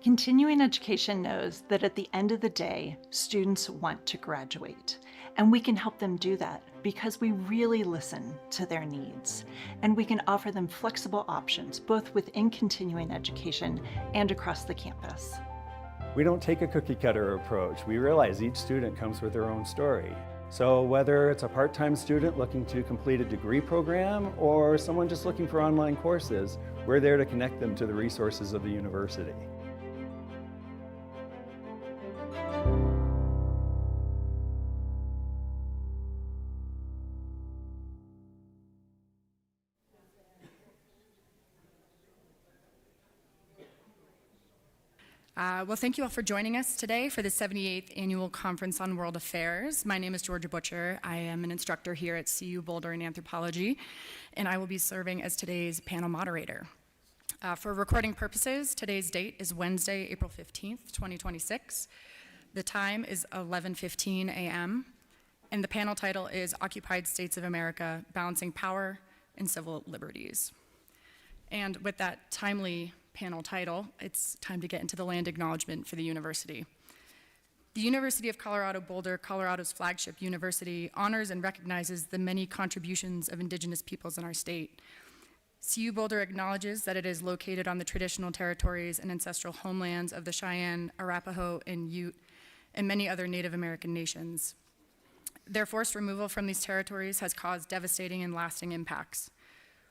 Continuing education knows that at the end of the day, students want to graduate, and we can help them do that because we really listen to their needs, and we can offer them flexible options both within continuing education and across the campus. We don't take a cookie cutter approach. We realize each student comes with their own story. So whether it's a part-time student looking to complete a degree program or someone just looking for online courses, we're there to connect them to the resources of the university. Well, thank you all for joining us today for the 78th Annual Conference on World Affairs. My name is Georgia Butcher. I am an instructor here at CU Boulder in anthropology, and I will be serving as today's panel moderator. For recording purposes, today's date is Wednesday, April 15th, 2026. The time is 11:15 a.m., and the panel title is Occupied States of America, Balancing Power and Civil Liberties. And with that timely panel title, it's time to get into the land acknowledgement for the university. The University of Colorado Boulder, Colorado's flagship university, honors and recognizes the many contributions of indigenous peoples in our state. CU Boulder acknowledges that it is located on the traditional territories and ancestral homelands of the Cheyenne, Arapaho, and Ute, and many other Native American nations. Their forced removal from these territories has caused devastating and lasting impacts.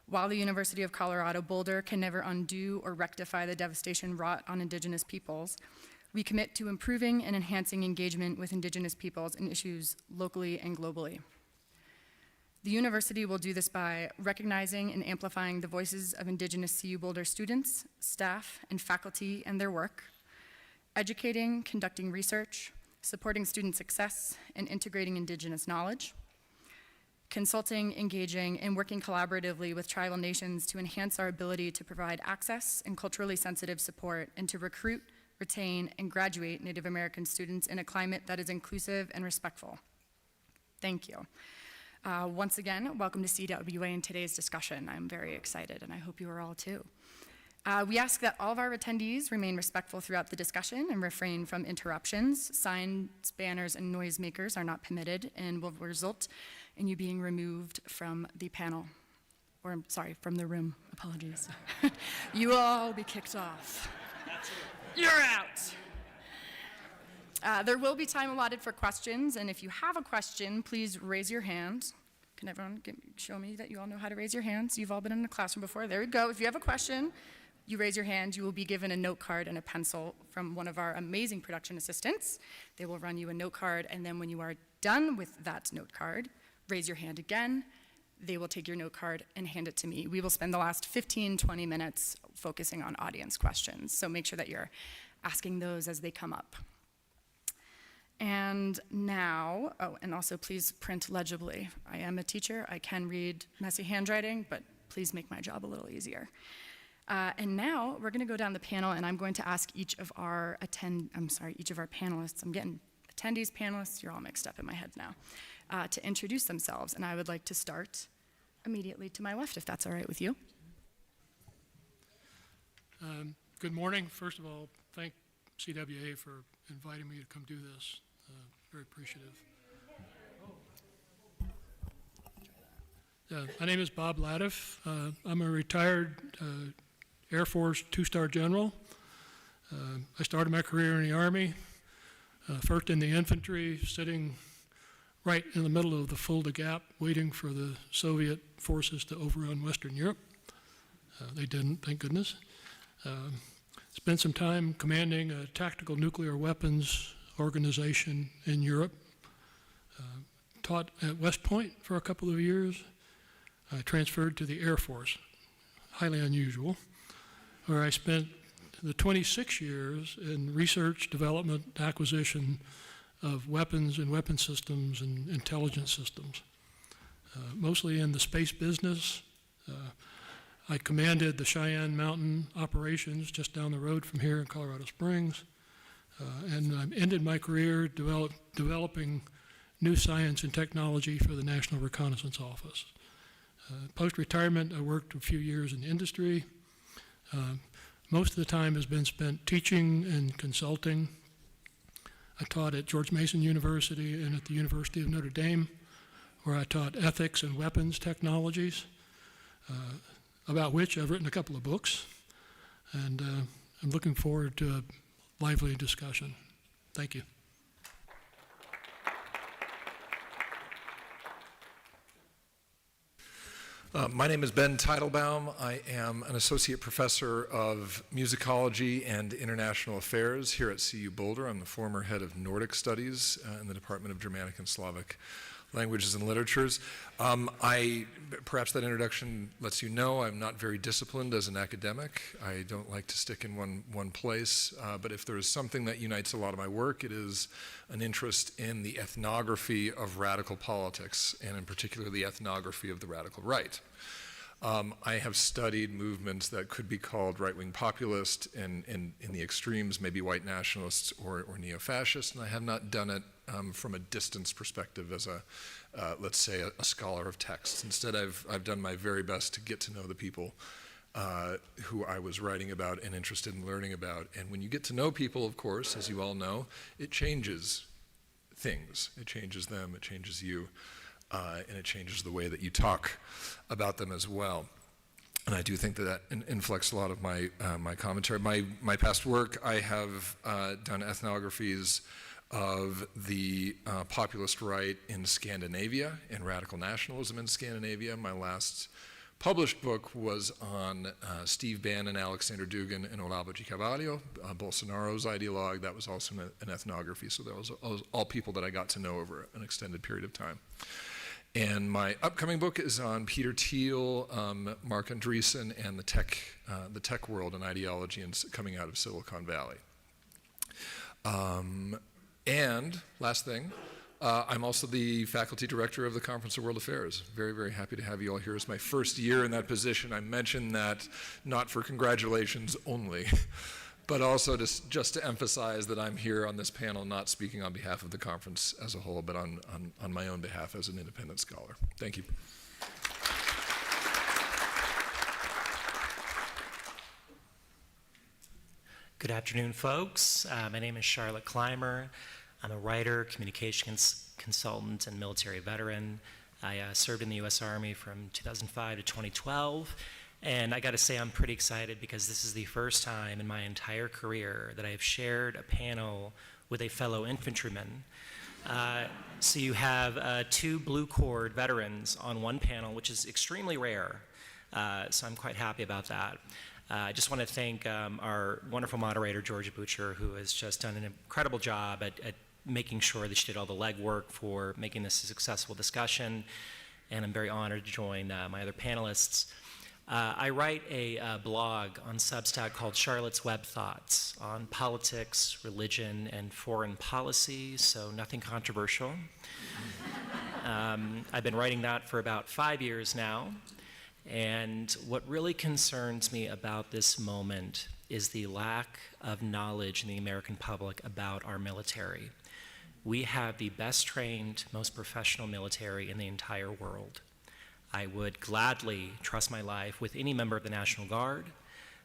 While the University of Colorado Boulder can never undo or rectify the devastation wrought on indigenous peoples, we commit to improving and enhancing engagement with indigenous peoples in issues locally and globally. The university will do this by recognizing and amplifying the voices of indigenous CU Boulder students, staff, and faculty and their work, educating, conducting research, supporting student success, and integrating indigenous knowledge, consulting, engaging, and working collaboratively with tribal nations to enhance our ability to provide access and culturally sensitive support and to recruit, retain, and graduate Native American students in a climate that is inclusive and respectful. Thank you. Once again, welcome to CWA in today's discussion. I'm very excited, and I hope you are all too. We ask that all of our attendees remain respectful throughout the discussion and refrain from interruptions. Signs, banners, and noisemakers are not permitted and will result in you being removed from the panel, or I'm sorry, from the room. Apologies. You will all be kicked off. You're out. There will be time allotted for questions, and if you have a question, please raise your hand. Can everyone show me that you all know how to raise your hands? You've all been in the classroom before. There we go. If you have a question, you raise your hand. You will be given a note card and a pencil from one of our amazing production assistants. They will run you a note card, and then when you are done with that note card, raise your hand again. They will take your note card and hand it to me. We will spend the last 15, 20 minutes focusing on audience questions, so make sure that you're asking those as they come up. And now, oh, and also please print legibly. I am a teacher. I can read messy handwriting, but please make my job a little easier. And now we're going to go down the panel, and I'm going to ask each of our panelists. I'm getting attendees, panelists. You're all mixed up in my head now. To introduce themselves, and I would like to start immediately to my left, if that's all right with you. Good morning. First of all, thank CWA for inviting me to come do this. Very appreciative. My name is Bob Latiff. I'm a retired Air Force two-star general. I started my career in the Army, first in the infantry, sitting right in the middle of the Fulda Gap, waiting for the Soviet forces to overrun Western Europe. They didn't, thank goodness. Spent some time commanding a tactical nuclear weapons organization in Europe. Taught at West Point for a couple of years. I transferred to the Air Force, highly unusual, where I spent the 26 years in research, development, acquisition of weapons and weapon systems and intelligence systems, mostly in the space business. I commanded the Cheyenne Mountain operations just down the road from here in Colorado Springs, and I ended my career developing new science and technology for the National Reconnaissance Office. Post-retirement, I worked a few years in industry. most of the time has been spent teaching and consulting. I taught at George Mason University and at the University of Notre Dame, where I taught ethics and weapons technologies, about which I've written a couple of books, and I'm looking forward to a lively discussion. Thank you. My name is Ben Teitelbaum. I am an associate professor of musicology and international affairs here at CU Boulder. I'm the former head of Nordic Studies in the Department of Germanic and Slavic Languages and Literatures. Perhaps that introduction lets you know I'm not very disciplined as an academic. I don't like to stick in one place, but if there is something that unites a lot of my work, it is an interest in the ethnography of radical politics, and in particular the ethnography of the radical right. I have studied movements that could be called right-wing populist, and in the extremes, maybe white nationalists or neo-fascists, and I have not done it from a distance perspective as let's say, a scholar of text. Instead, I've done my very best to get to know the people who I was writing about and interested in learning about. And when you get to know people, of course, as you all know, it changes things. It changes them, it changes you. And it changes the way that you talk about them as well. And I do think that inflects a lot of my commentary. My past work, I have done ethnographies of the populist right in Scandinavia and radical nationalism in Scandinavia. My last published book was on Steve Bannon, Alexander Dugin, and Olavo de Carvalho, Bolsonaro's ideologue. That was also an ethnography. So that was all people that I got to know over an extended period of time. And my upcoming book is on Peter Thiel, Mark Andreessen, and the tech world and ideology coming out of Silicon Valley. And last thing, I'm also the faculty director of the Conference of World Affairs. Very, very happy to have you all here. It's my first year in that position. I mention that not for congratulations only, but also just to emphasize that I'm here on this panel not speaking on behalf of the conference as a whole, but on my own behalf as an independent scholar. Thank you. Good afternoon, folks. My name is Charlotte Clymer. I'm a writer, communications consultant, and military veteran. I served in the U.S. Army from 2005 to 2012. And I got to say, I'm pretty excited because this is the first time in my entire career that I have shared a panel with a fellow infantryman. So you have two Blue Cord veterans on one panel, which is extremely rare. So I'm quite happy about that. I just want to thank our wonderful moderator, Georgia Butcher, who has just done an incredible job at making sure that she did all the legwork for making this a successful discussion. And I'm very honored to join my other panelists. I write a blog on Substack called Charlotte's Web Thoughts on politics, religion, and foreign policy, so nothing controversial. I've been writing that for about 5 years now, and what really concerns me about this moment is the lack of knowledge in the American public about our military. We have the best trained, most professional military in the entire world. I would gladly trust my life with any member of the National Guard,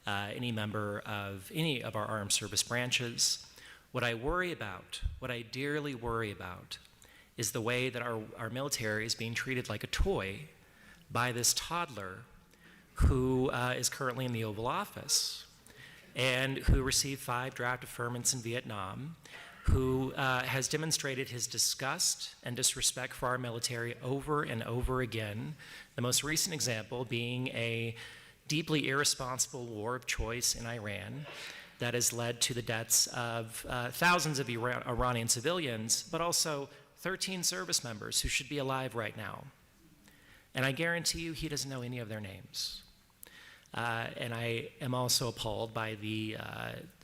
any member of any of our armed service branches. What I worry about, what I dearly worry about, is the way that our military is being treated like a toy by this toddler who is currently in the Oval Office and who received 5 draft deferments in Vietnam, who has demonstrated his disgust and disrespect for our military over and over again, the most recent example being a deeply irresponsible war of choice in Iran that has led to the deaths of thousands of Iranian civilians, but also 13 service members who should be alive right now. And I guarantee you he doesn't know any of their names. And I am also appalled by the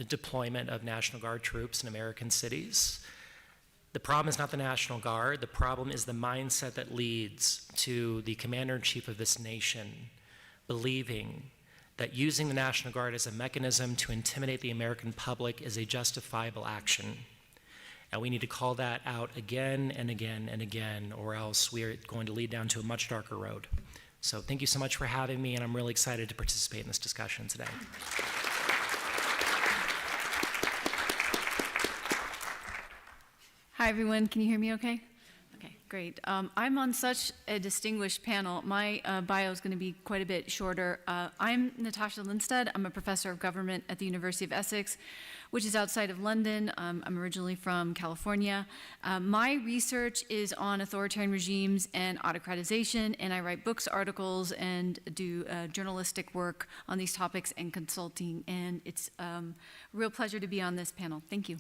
deployment of National Guard troops in American cities. The problem is not the National Guard. The problem is the mindset that leads to the commander-in-chief of this nation believing that using the National Guard as a mechanism to intimidate the American public is a justifiable action. And we need to call that out again and again and again, or else we are going to lead down to a much darker road. So thank you so much for having me, and I'm really excited to participate in this discussion today. Hi, everyone. Can you hear me okay? Okay, great. I'm on such a distinguished panel. My bio is going to be quite a bit shorter. I'm Natasha Lindstedt. I'm a professor of government at the University of Essex, which is outside of London. I'm originally from California. My research is on authoritarian regimes and autocratization, and I write books, articles, and do journalistic work on these topics and consulting. And it's a real pleasure to be on this panel. Thank you.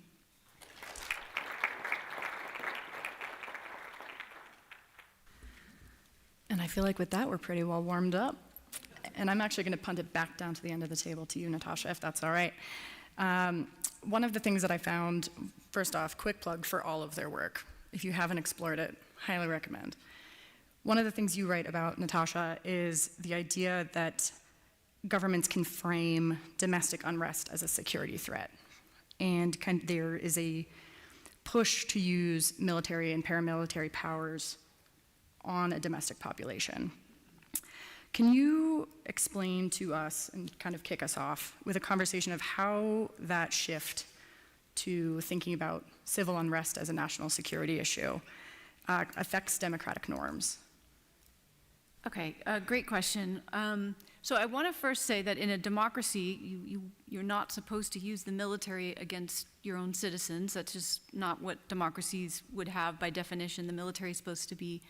And I feel like with that, we're pretty well warmed up. And I'm actually going to punt it back down to the end of the table to you, Natasha, if that's all right. One of the things that I found, first off, quick plug for all of their work. If you haven't explored it, highly recommend. One of the things you write about, Natasha, is the idea that governments can frame domestic unrest as a security threat. And there is a push to use military and paramilitary powers on a domestic population. Can you explain to us and kind of kick us off with a conversation of how that shift to thinking about civil unrest as a national security issue affects democratic norms? Okay, great question. So I want to first say that in a democracy, you're not supposed to use the military against your own citizens. That's just not what democracies would have by definition. The military is supposed to be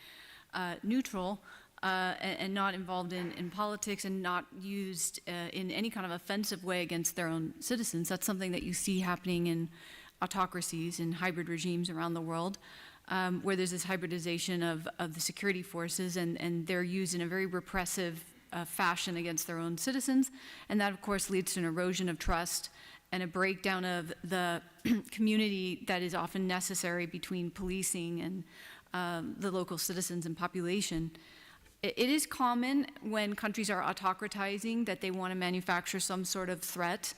neutral and not involved in politics and not used in any kind of offensive way against their own citizens. That's something that you see happening in autocracies and hybrid regimes around the world, where there's this hybridization of the security forces, and they're used in a very repressive fashion against their own citizens. And that, of course, leads to an erosion of trust and a breakdown of the community that is often necessary between policing and the local citizens and population. It is common when countries are autocratizing that they want to manufacture some sort of threat,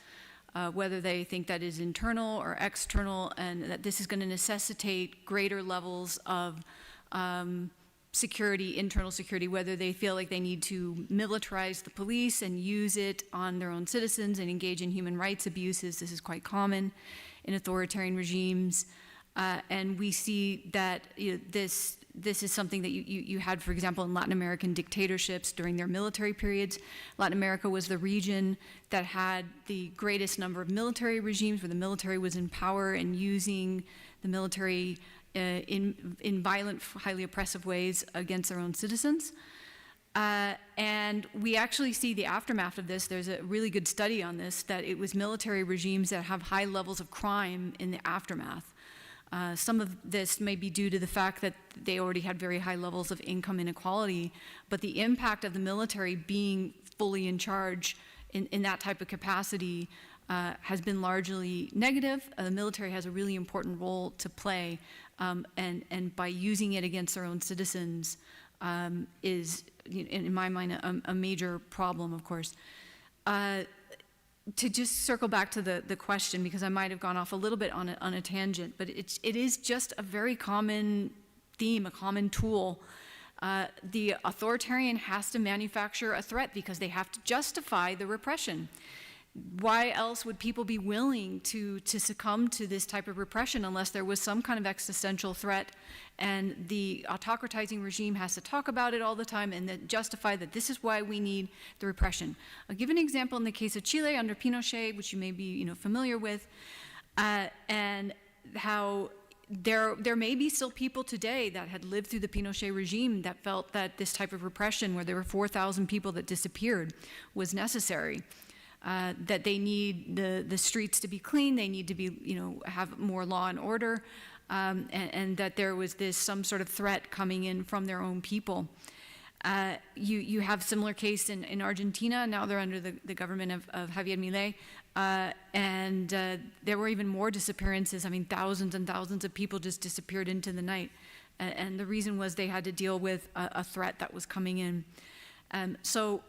whether they think that is internal or external, and that this is going to necessitate greater levels of security, internal security, whether they feel like they need to militarize the police and use it on their own citizens and engage in human rights abuses. This is quite common in authoritarian regimes. And we see that this is something that you had, for example, in Latin American dictatorships during their military periods. Latin America was the region that had the greatest number of military regimes, where the military was in power and using the military in violent, highly oppressive ways against their own citizens. And we actually see the aftermath of this. There's a really good study on this, that it was military regimes that have high levels of crime in the aftermath. Some of this may be due to the fact that they already had very high levels of income inequality, but the impact of the military being fully in charge in that type of capacity has been largely negative. The military has a really important role to play, and by using it against their own citizens is, in my mind, a major problem, of course. To just circle back to the question, because I might have gone off a little bit on a tangent, but it is just a very common theme, a common tool. The authoritarian has to manufacture a threat because they have to justify the repression. Why else would people be willing to succumb to this type of repression unless there was some kind of existential threat? And the autocratizing regime has to talk about it all the time and then justify that this is why we need the repression. I'll give an example in the case of Chile under Pinochet, which you may be familiar with, and how there may be still people today that had lived through the Pinochet regime that felt that this type of repression, where there were 4,000 people that disappeared, was necessary. That they need the streets to be clean, they need to be, have more law and order, and that there was some sort of threat coming in from their own people. You have similar case in Argentina. Now they're under the government of Javier Milei, and there were even more disappearances. I mean, thousands and thousands of people just disappeared into the night, and the reason was they had to deal with a threat that was coming in. So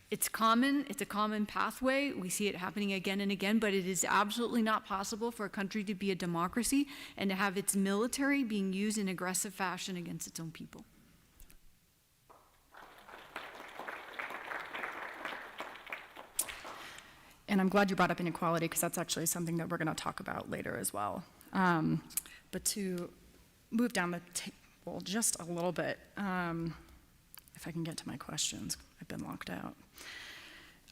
it's common, it's a common pathway. We see it happening again and again, but it is absolutely not possible for a country to be a democracy and to have its military being used in aggressive fashion against its own people. And I'm glad you brought up inequality, because that's actually something that we're going to talk about later as well. But to move down the table just a little bit, if I can get to my questions, I've been locked out.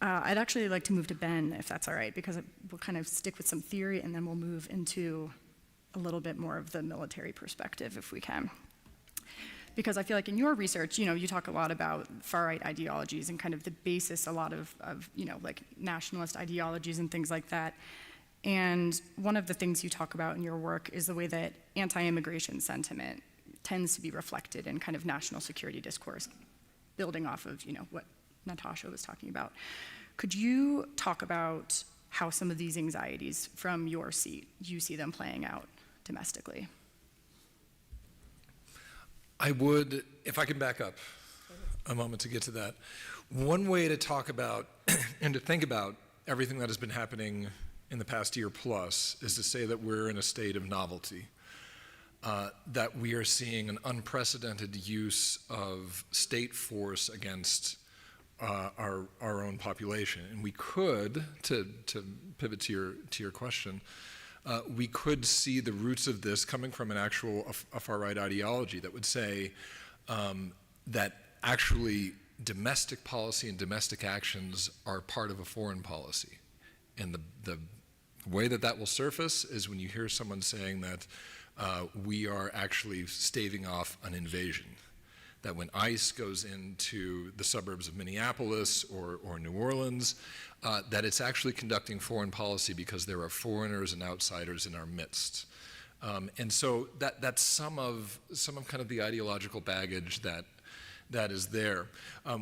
I'd actually like to move to Ben, if that's all right, because we'll kind of stick with some theory and then we'll move into a little bit more of the military perspective, if we can. Because I feel like in your research, you talk a lot about far-right ideologies and kind of the basis, a lot of like nationalist ideologies and things like that. And one of the things you talk about in your work is the way that anti-immigration sentiment tends to be reflected in kind of national security discourse, building off of, what Natasha was talking about. Could you talk about how some of these anxieties from your seat, you see them playing out domestically? I would, if I can back up a moment to get to that. One way to talk about and to think about everything that has been happening in the past year plus is to say that we're in a state of novelty, that we are seeing an unprecedented use of state force against our own population. And we could, to pivot to your question, we could see the roots of this coming from a far-right ideology that would say that actually domestic policy and domestic actions are part of a foreign policy. And the way that will surface is when you hear someone saying that we are actually staving off an invasion. That when ICE goes into the suburbs of Minneapolis or New Orleans, that it's actually conducting foreign policy because there are foreigners and outsiders in our midst. And so that's some of kind of the ideological baggage that is there.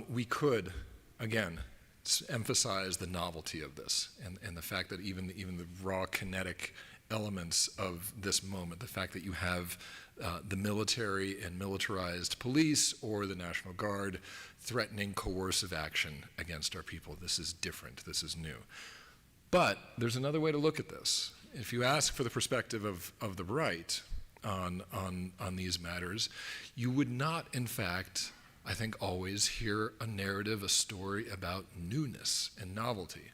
We could, again, emphasize the novelty of this and the fact that even the raw kinetic elements of this moment, the fact that you have the military and militarized police or the National Guard threatening coercive action against our people. This is different, this is new. But there's another way to look at this. If you ask for the perspective of the right on these matters, you would not, in fact, I think, always hear a narrative, a story about newness and novelty.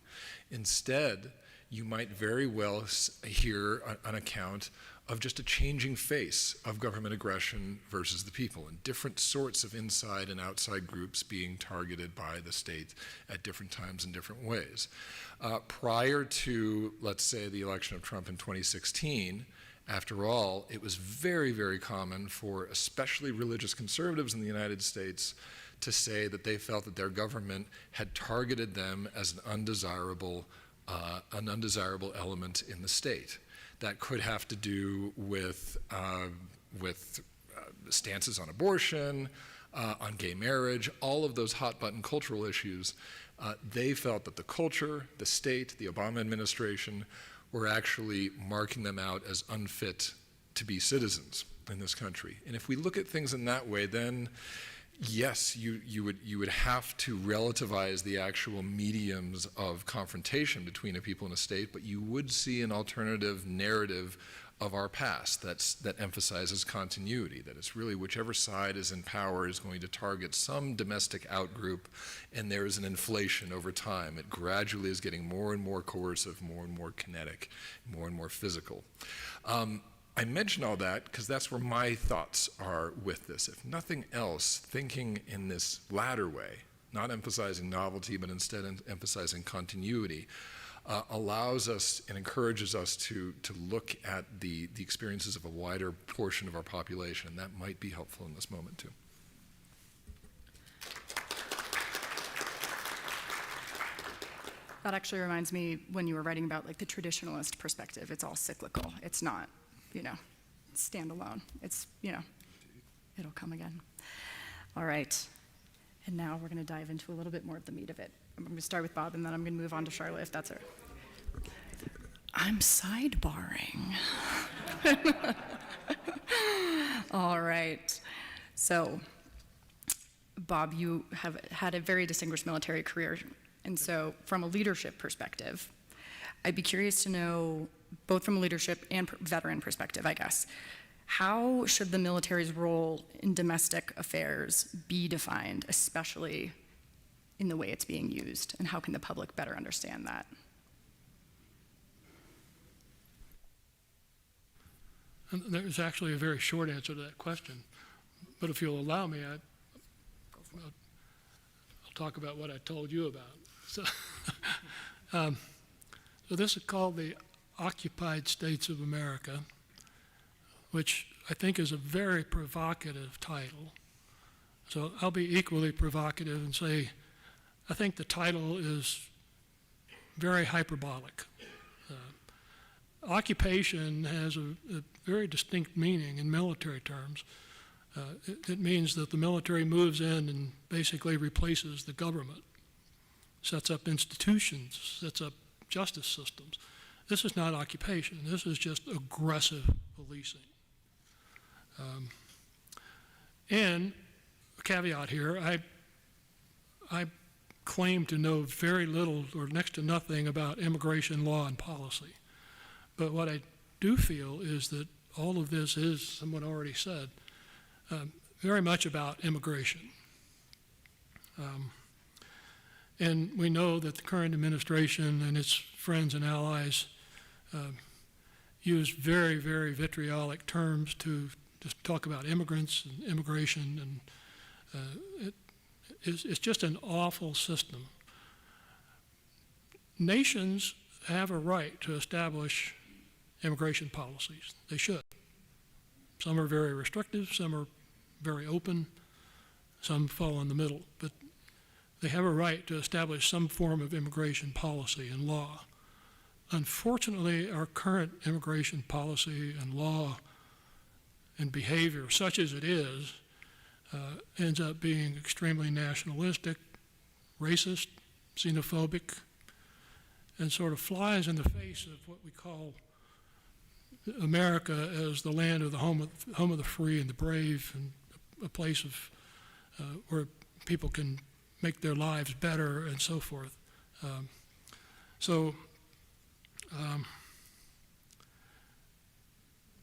Instead, you might very well hear an account of just a changing face of government aggression versus the people, and different sorts of inside and outside groups being targeted by the state at different times in different ways. Prior to, let's say, the election of Trump in 2016, after all, it was very, very common for especially religious conservatives in the United States to say that they felt that their government had targeted them as an undesirable element in the state. That could have to do with stances on abortion, on gay marriage, all of those hot-button cultural issues. They felt that the culture, the state, the Obama administration were actually marking them out as unfit to be citizens in this country. And if we look at things in that way, then yes, you would have to relativize the actual mediums of confrontation between a people and a state, but you would see an alternative narrative of our past that emphasizes continuity, that it's really whichever side is in power is going to target some domestic outgroup, and there is an inflation over time. It gradually is getting more and more coercive, more and more kinetic, more and more physical. I mention all that because that's where my thoughts are with this. If nothing else, thinking in this latter way, not emphasizing novelty, but instead emphasizing continuity, allows us and encourages us to look at the experiences of a wider portion of our population, and that might be helpful in this moment too. That actually reminds me when you were writing about like the traditionalist perspective, it's all cyclical. It's not, standalone. It's, it'll come again. All right. And now we're going to dive into a little bit more of the meat of it. I'm going to start with Bob, and then I'm going to move on to Charlotte, if that's it. I'm sidebarring. All right. So, Bob, you have had a very distinguished military career. And so, from a leadership perspective, I'd be curious to know, both from a leadership and veteran perspective, I guess, how should the military's role in domestic affairs be defined, especially in the way it's being used, and how can the public better understand that? And there's actually a very short answer to that question. But if you'll allow me, I'll talk about what I told you about. So, so this is called the Occupied States of America, which I think is a very provocative title. So I'll be equally provocative and say, I think the title is very hyperbolic. Occupation has a very distinct meaning in military terms. It means that the military moves in and basically replaces the government, sets up institutions, sets up justice systems. This is not occupation. This is just aggressive policing. And a caveat here, I claim to know very little or next to nothing about immigration law and policy. But what I do feel is that all of this is, someone already said, very much about immigration. And we know that the current administration and its friends and allies use very, very vitriolic terms to just talk about immigrants and immigration, and it's just an awful system. Nations have a right to establish immigration policies. They should. Some are very restrictive, some are very open, some fall in the middle, but they have a right to establish some form of immigration policy and law. Unfortunately, our current immigration policy and law and behavior, such as it is, ends up being extremely nationalistic, racist, xenophobic, and sort of flies in the face of what we call America as the land of the home of the free and the brave, and a place of where people can make their lives better and so forth.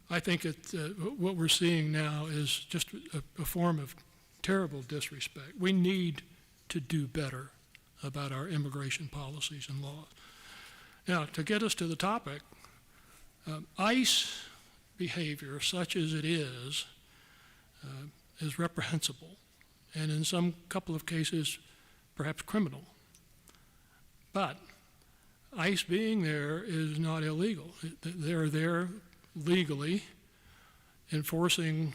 I think what we're seeing now is just a form of terrible disrespect. We need to do better about our immigration policies and laws. Now, to get us to the topic, ICE behavior, such as it is reprehensible, and in some couple of cases, perhaps criminal. But ICE being there is not illegal. They're there legally, enforcing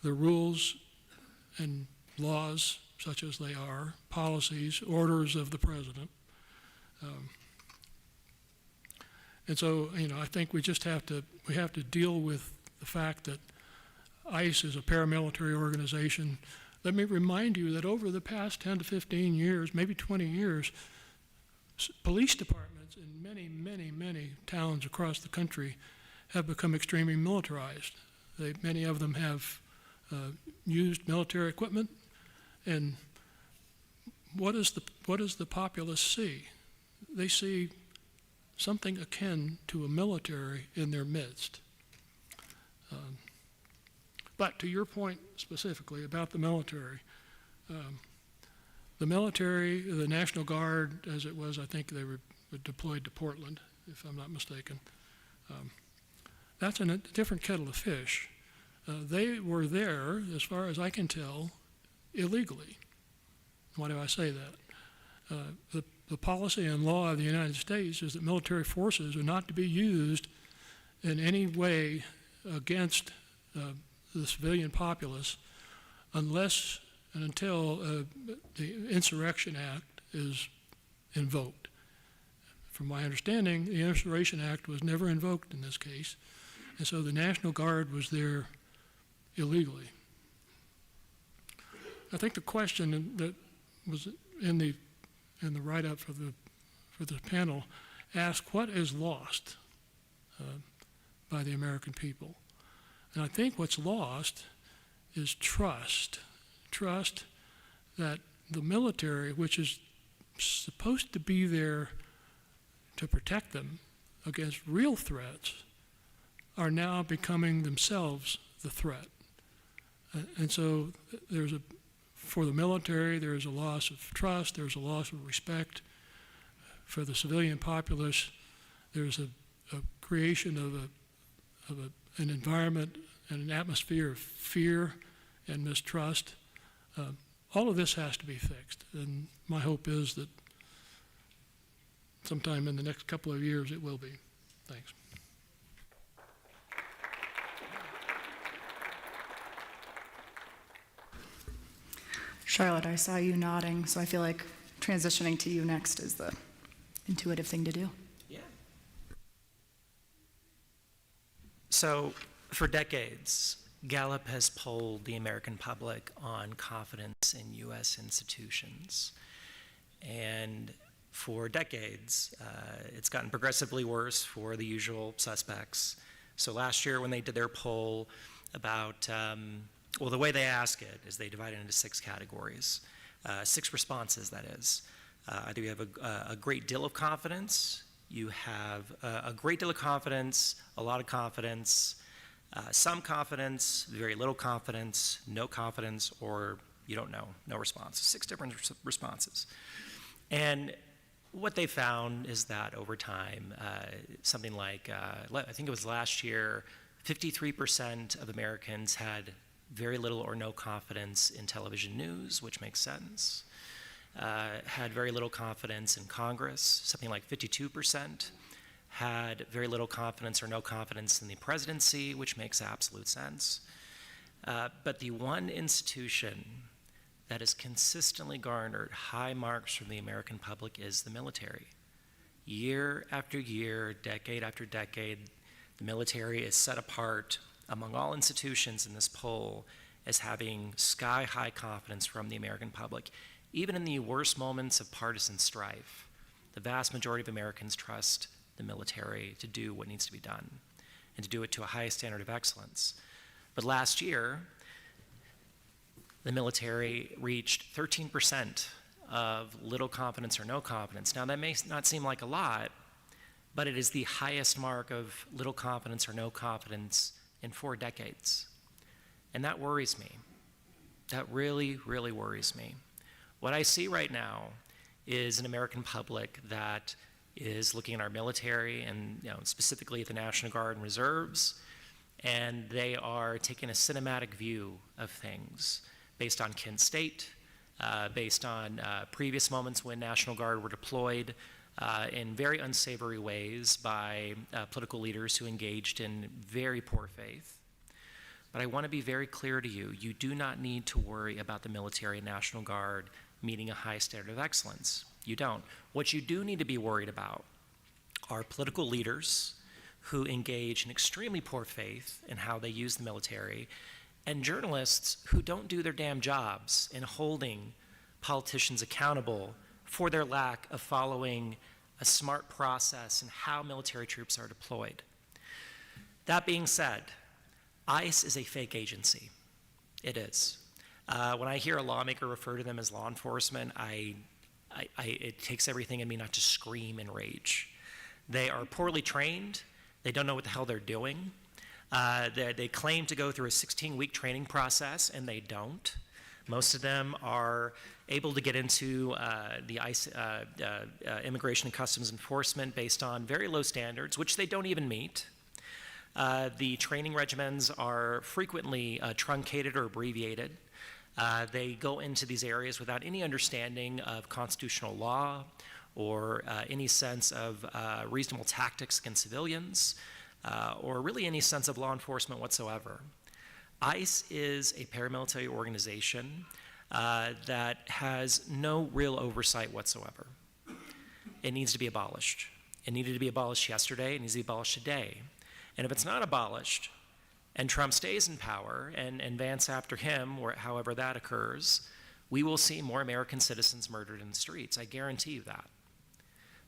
the rules and laws, such as they are, policies, orders of the president. And so, I think we have to deal with the fact that ICE is a paramilitary organization. Let me remind you that over the past 10 to 15 years, maybe 20 years, police departments in many, many, many towns across the country have become extremely militarized. Many of them have used military equipment, and what does the populace see? They see something akin to a military in their midst. But to your point specifically about the military, the National Guard, as it was, I think they were deployed to Portland, if I'm not mistaken. That's a different kettle of fish. They were there, as far as I can tell, illegally. Why do I say that? The policy and law of the United States is that military forces are not to be used in any way against the civilian populace unless and until the Insurrection Act is invoked. From my understanding, the Insurrection Act was never invoked in this case, and so the National Guard was there illegally. I think the question that was in the write-up for the panel asked what is lost by the American people. And I think what's lost is trust that the military, which is supposed to be there to protect them against real threats, are now becoming themselves the threat. And so for the military, there's a loss of trust, there's a loss of respect. For the civilian populace, there's a creation of an environment and an atmosphere of fear and mistrust. All of this has to be fixed, and my hope is that sometime in the next couple of years it will be. Thanks. Charlotte, I saw you nodding, so I feel like transitioning to you next is the intuitive thing to do. Yeah. So, for decades, Gallup has polled the American public on confidence in U.S. institutions. And for decades, it's gotten progressively worse for the usual suspects. So last year when they did their poll about, well, the way they ask it is they divide it into 6 categories, 6 responses, that is. Either you have a great deal of confidence, you have a great deal of confidence, a lot of confidence, some confidence, very little confidence, no confidence, or you don't know, no response. 6 different responses. And what they found is that over time, something like, I think it was last year, 53% of Americans had very little or no confidence in television news, which makes sense. Had very little confidence in Congress, something like 52%. Had very little confidence or no confidence in the presidency, which makes absolute sense. But the one institution that has consistently garnered high marks from the American public is the military. Year after year, decade after decade, the military is set apart among all institutions in this poll as having sky-high confidence from the American public. Even in the worst moments of partisan strife, the vast majority of Americans trust the military to do what needs to be done and to do it to a high standard of excellence. But last year, the military reached 13% of little confidence or no confidence. Now, that may not seem like a lot, but it is the highest mark of little confidence or no confidence in 4 decades. And that worries me. That really, really worries me. What I see right now is an American public that is looking at our military and specifically at the National Guard and Reserves, and they are taking a cinematic view of things based on Kent State, based on previous moments when National Guard were deployed in very unsavory ways by political leaders who engaged in very poor faith. But I want to be very clear to you, you do not need to worry about the military and National Guard meeting a high standard of excellence. You don't. What you do need to be worried about are political leaders who engage in extremely poor faith in how they use the military, and journalists who don't do their damn jobs in holding politicians accountable for their lack of following a smart process in how military troops are deployed. That being said, ICE is a fake agency. It is. When I hear a lawmaker refer to them as law enforcement, it takes everything in me not to scream in rage. They are poorly trained. They don't know what the hell they're doing. They claim to go through a 16-week training process, and they don't. Most of them are able to get into the ICE Immigration and Customs Enforcement based on very low standards, which they don't even meet. The training regimens are frequently truncated or abbreviated. They go into these areas without any understanding of constitutional law or any sense of reasonable tactics against civilians, or really any sense of law enforcement whatsoever. ICE is a paramilitary organization that has no real oversight whatsoever. It needs to be abolished. It needed to be abolished yesterday. It needs to be abolished today. And if it's not abolished, and Trump stays in power, and Vance after him, or however that occurs, we will see more American citizens murdered in the streets. I guarantee you that.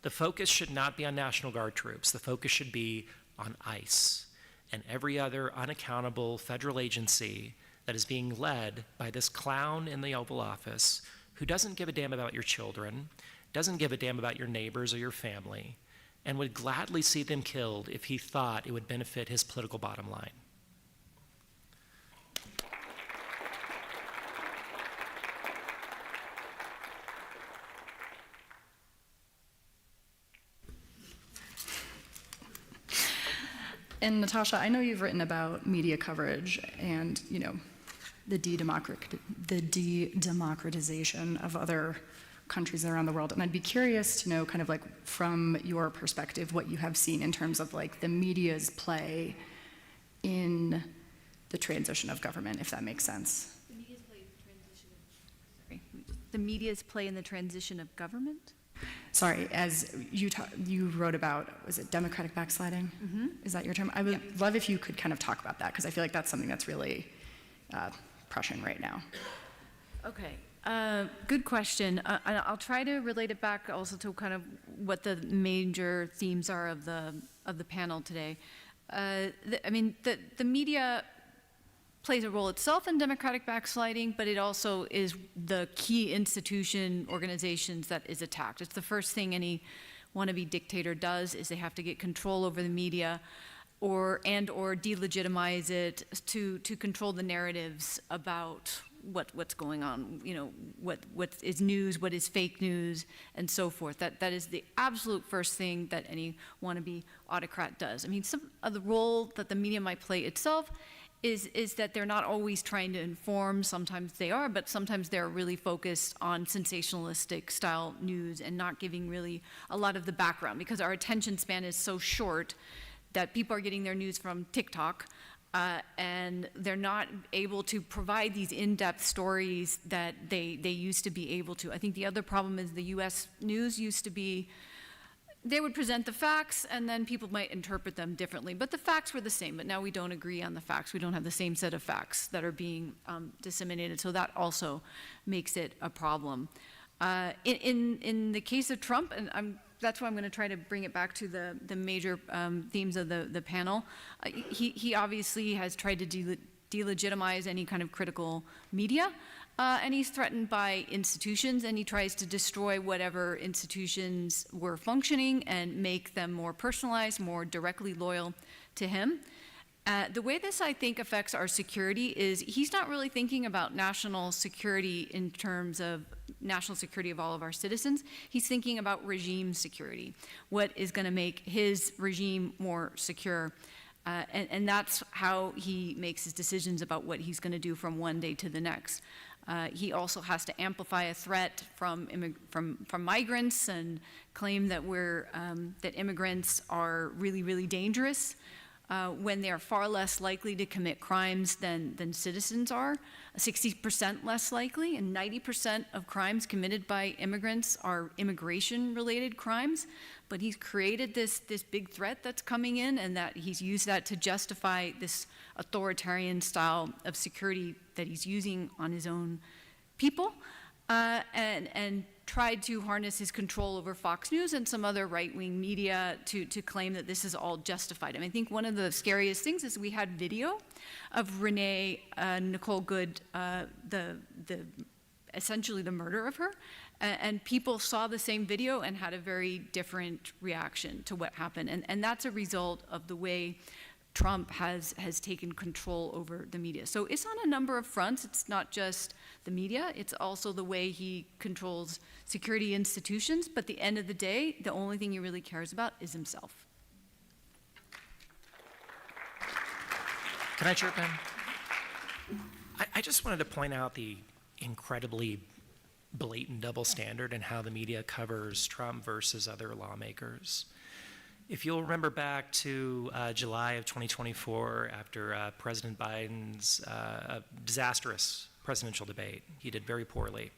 The focus should not be on National Guard troops. The focus should be on ICE and every other unaccountable federal agency that is being led by this clown in the Oval Office who doesn't give a damn about your children, doesn't give a damn about your neighbors or your family, and would gladly see them killed if he thought it would benefit his political bottom line. And Natasha, I know you've written about media coverage and, the de-democratization of other countries around the world. And I'd be curious to know, kind of like from your perspective, what you have seen in terms of like the media's play in the transition of government, if that makes sense. The media's play in the transition of government? Sorry, as you wrote about, was it democratic backsliding? Mm-hmm. Is that your term? I would love if you could kind of talk about that, because I feel like that's something that's really pressing right now. Okay, good question. I'll try to relate it back also to kind of what the major themes are of the panel today. The media plays a role itself in democratic backsliding, but it also is the key institution organizations that is attacked. It's the first thing any wannabe dictator does, is they have to get control over the media or delegitimize it to control the narratives about what's going on, what is news, what is fake news, and so forth. That is the absolute first thing that any wannabe autocrat does. I mean, some of the role that the media might play itself is that they're not always trying to inform. Sometimes they are, but sometimes they're really focused on sensationalistic style news and not giving really a lot of the background, because our attention span is so short that people are getting their news from TikTok, and they're not able to provide these in-depth stories that they used to be able to. I think the other problem is the US news used to be, they would present the facts and then people might interpret them differently, but the facts were the same. But now we don't agree on the facts. We don't have the same set of facts that are being disseminated, so that also makes it a problem. In the case of Trump, and that's why I'm going to try to bring it back to the major themes of the panel. He obviously has tried to delegitimize any kind of critical media, and he's threatened by institutions, and he tries to destroy whatever institutions were functioning and make them more personalized, more directly loyal to him. The way this, I think, affects our security is he's not really thinking about national security in terms of national security of all of our citizens. He's thinking about regime security, what is going to make his regime more secure. And that's how he makes his decisions about what he's going to do from one day to the next. He also has to amplify a threat from migrants and claim that that immigrants are really, really dangerous, when they are far less likely to commit crimes than citizens are, 60% less likely, and 90% of crimes committed by immigrants are immigration-related crimes. But he's created this big threat that's coming in, and that he's used that to justify this authoritarian style of security that he's using on his own people, and tried to harness his control over Fox News and some other right-wing media to claim that this is all justified. I think one of the scariest things is we had video of Renee Nicole Good, essentially the murder of her, and people saw the same video and had a very different reaction to what happened. And that's a result of the way Trump has taken control over the media. So it's on a number of fronts. It's not just the media, it's also the way he controls security institutions. But at the end of the day, the only thing he really cares about is himself. Can I chirp in? I just wanted to point out the incredibly blatant double standard in how the media covers Trump versus other lawmakers. If you'll remember back to July of 2024, after President Biden's disastrous presidential debate, he did very poorly.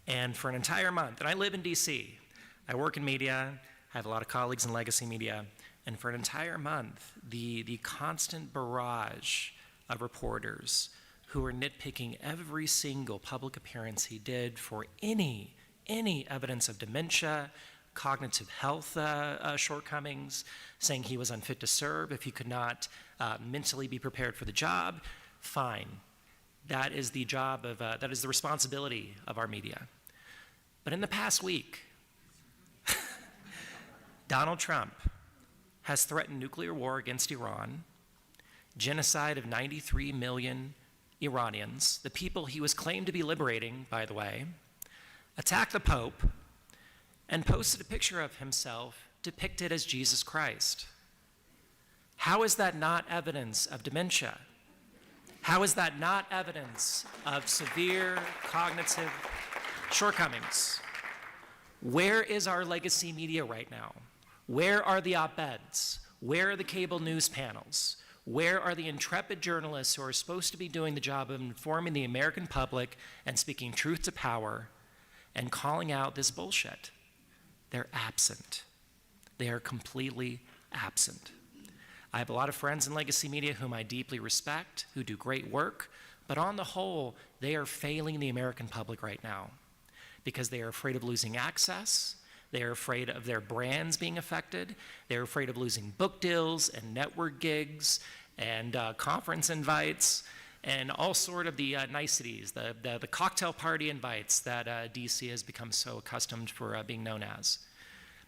And for an entire month, and I live in DC, I work in media, I have a lot of colleagues in legacy media, and for an entire month, the constant barrage of reporters who were nitpicking every single public appearance he did for any evidence of dementia, cognitive health shortcomings, saying he was unfit to serve if he could not mentally be prepared for the job. Fine. That is the job of, that is the responsibility of our media. But in the past week, Donald Trump has threatened nuclear war against Iran, genocide of 93 million Iranians, the people he was claimed to be liberating, by the way, attacked the Pope, and posted a picture of himself depicted as Jesus Christ. How is that not evidence of dementia? How is that not evidence of severe cognitive shortcomings? Where is our legacy media right now? Where are the op-eds? Where are the cable news panels? Where are the intrepid journalists who are supposed to be doing the job of informing the American public and speaking truth to power and calling out this bullshit? They're absent. They are completely absent. I have a lot of friends in legacy media whom I deeply respect, who do great work, but on the whole, they are failing the American public right now because they are afraid of losing access. They are afraid of their brands being affected. They're afraid of losing book deals and network gigs and conference invites and all sort of the niceties, the cocktail party invites that DC has become so accustomed for being known as.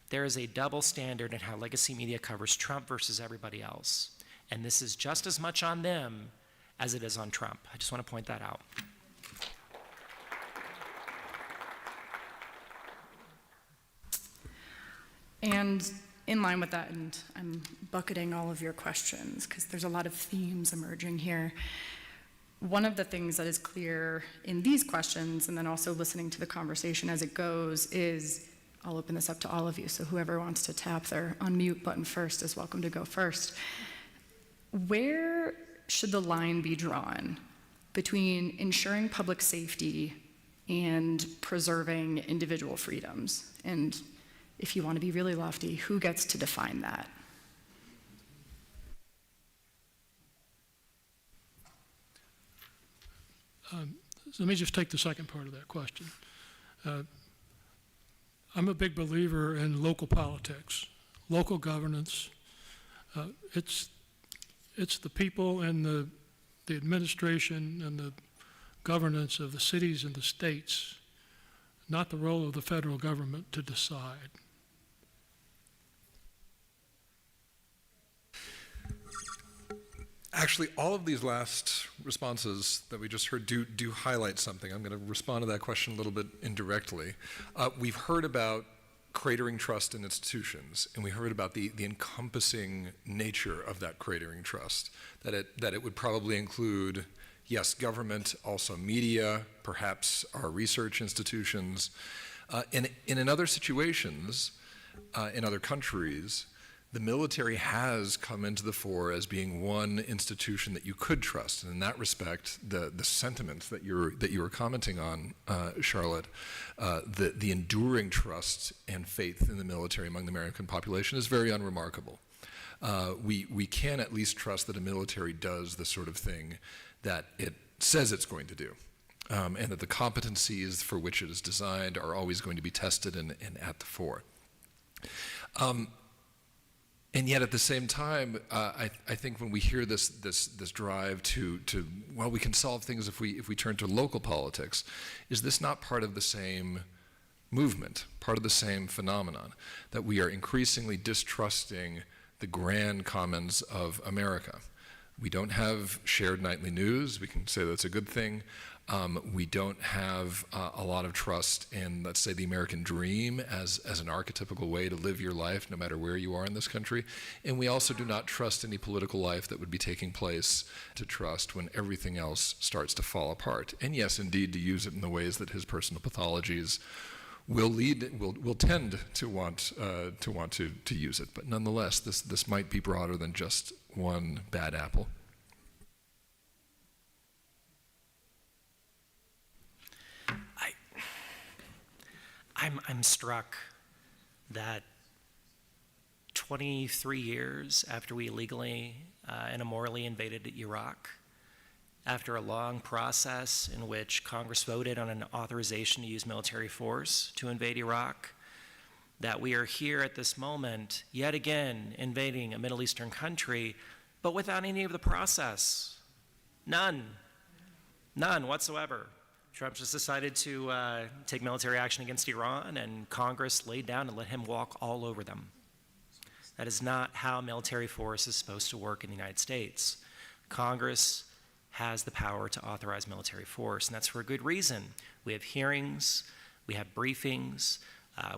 There is a double standard in how legacy media covers Trump versus everybody else. And this is just as much on them as it is on Trump. I just want to point that out. And in line with that, and I'm bucketing all of your questions because there's a lot of themes emerging here. One of the things that is clear in these questions, and then also listening to the conversation as it goes, is, I'll open this up to all of you, so whoever wants to tap their unmute button first is welcome to go first. Where should the line be drawn between ensuring public safety and preserving individual freedoms? And if you want to be really lofty, who gets to define that? So let me just take the second part of that question. I'm a big believer in local politics, local governance. It's the people and the administration and the governance of the cities and the states, not the role of the federal government to decide. Actually, all of these last responses that we just heard do highlight something. I'm going to respond to that question a little bit indirectly. We've heard about cratering trust in institutions, and we heard about the encompassing nature of that cratering trust, that it would probably include, yes, government, also media, perhaps our research institutions. In other situations, in other countries, the military has come into the fore as being one institution that you could trust. And in that respect, the sentiment that you were commenting on, Charlotte, the enduring trust and faith in the military among the American population is very unremarkable. We can at least trust that a military does the sort of thing that it says it's going to do. And that the competencies for which it is designed are always going to be tested and at the fore. And yet, at the same time, I think when we hear this drive to well, we can solve things if we turn to local politics, is this not part of the same movement, part of the same phenomenon, that we are increasingly distrusting the grand commons of America? We don't have shared nightly news. We can say that's a good thing. We don't have a lot of trust in, let's say, the American dream as an archetypical way to live your life, no matter where you are in this country. And we also do not trust any political life that would be taking place to trust when everything else starts to fall apart. And yes, indeed, to use it in the ways that his personal pathologies will tend to want to use it. But nonetheless, this might be broader than just one bad apple. I'm struck that 23 years after we illegally and immorally invaded Iraq, after a long process in which Congress voted on an authorization to use military force to invade Iraq, that we are here at this moment, yet again, invading a Middle Eastern country, but without any of the process. None whatsoever. Trump just decided to take military action against Iran, and Congress laid down and let him walk all over them. That is not how military force is supposed to work in the United States. Congress has the power to authorize military force, and that's for a good reason. We have hearings, we have briefings,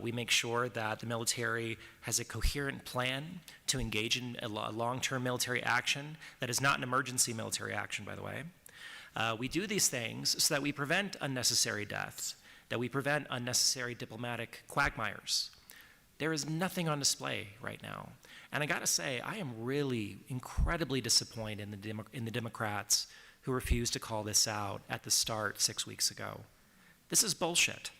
We make sure that the military has a coherent plan to engage in a long-term military action that is not an emergency military action, by the way. We do these things so that we prevent unnecessary deaths, that we prevent unnecessary diplomatic quagmires. There is nothing on display right now. And I gotta say, I am really incredibly disappointed in the Democrats who refused to call this out at the start 6 weeks ago. This is bullshit.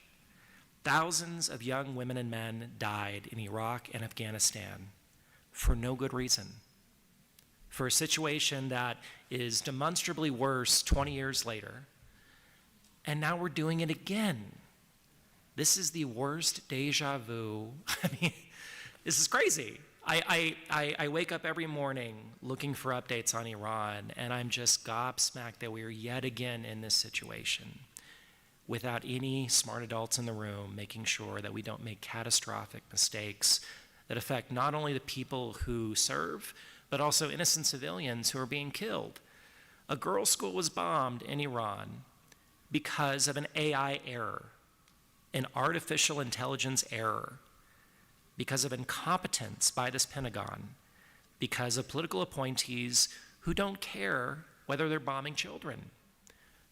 Thousands of young women and men died in Iraq and Afghanistan for no good reason. For a situation that is demonstrably worse 20 years later, and now we're doing it again. This is the worst deja vu. I mean, this is crazy. I wake up every morning looking for updates on Iran, and I'm just gobsmacked that we are yet again in this situation without any smart adults in the room making sure that we don't make catastrophic mistakes that affect not only the people who serve, but also innocent civilians who are being killed. A girls' school was bombed in Iran because of an AI error, an artificial intelligence error, because of incompetence by this Pentagon, because of political appointees who don't care whether they're bombing children,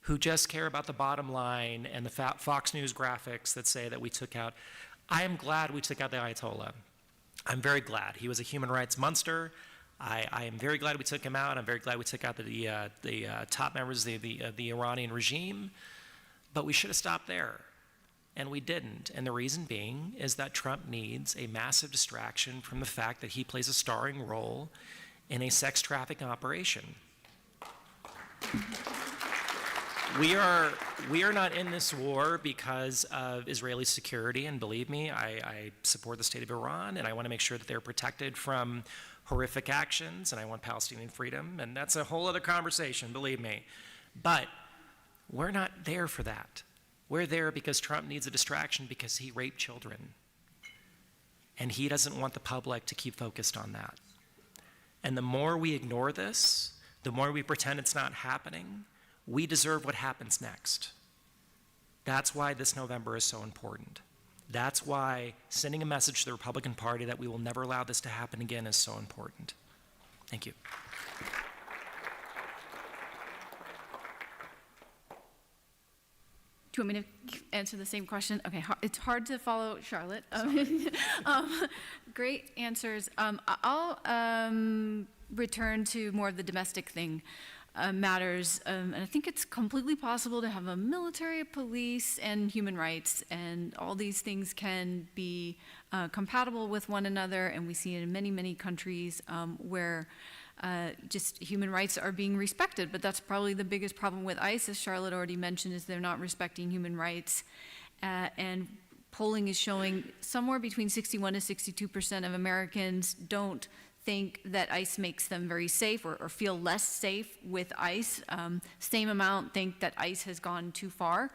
who just care about the bottom line and the Fox News graphics that say that we took out. I am glad we took out the Ayatollah. I'm very glad. He was a human rights monster. I am very glad we took him out. I'm very glad we took out the top members of the Iranian regime. But we should have stopped there. And we didn't. And the reason being is that Trump needs a massive distraction from the fact that he plays a starring role in a sex trafficking operation. We are not in this war because of Israeli security, and believe me, I support the state of Iran, and I want to make sure that they're protected from horrific actions, and I want Palestinian freedom, and that's a whole other conversation, believe me. But we're not there for that. We're there because Trump needs a distraction because he raped children, and he doesn't want the public to keep focused on that. And the more we ignore this, the more we pretend it's not happening, we deserve what happens next. That's why this November is so important. That's why sending a message to the Republican Party that we will never allow this to happen again is so important. Thank you. Do you want me to answer the same question? Okay, it's hard to follow Charlotte. Great answers. I'll return to more of the domestic thing. Matters, and I think it's completely possible to have a military, police, and human rights, and all these things can be compatible with one another, and we see it in many, many countries where just human rights are being respected, but that's probably the biggest problem with ICE, as Charlotte already mentioned, is they're not respecting human rights, and polling is showing somewhere between 61 to 62% of Americans don't think that ICE makes them very safe or feel less safe with ICE. Same amount think that ICE has gone too far.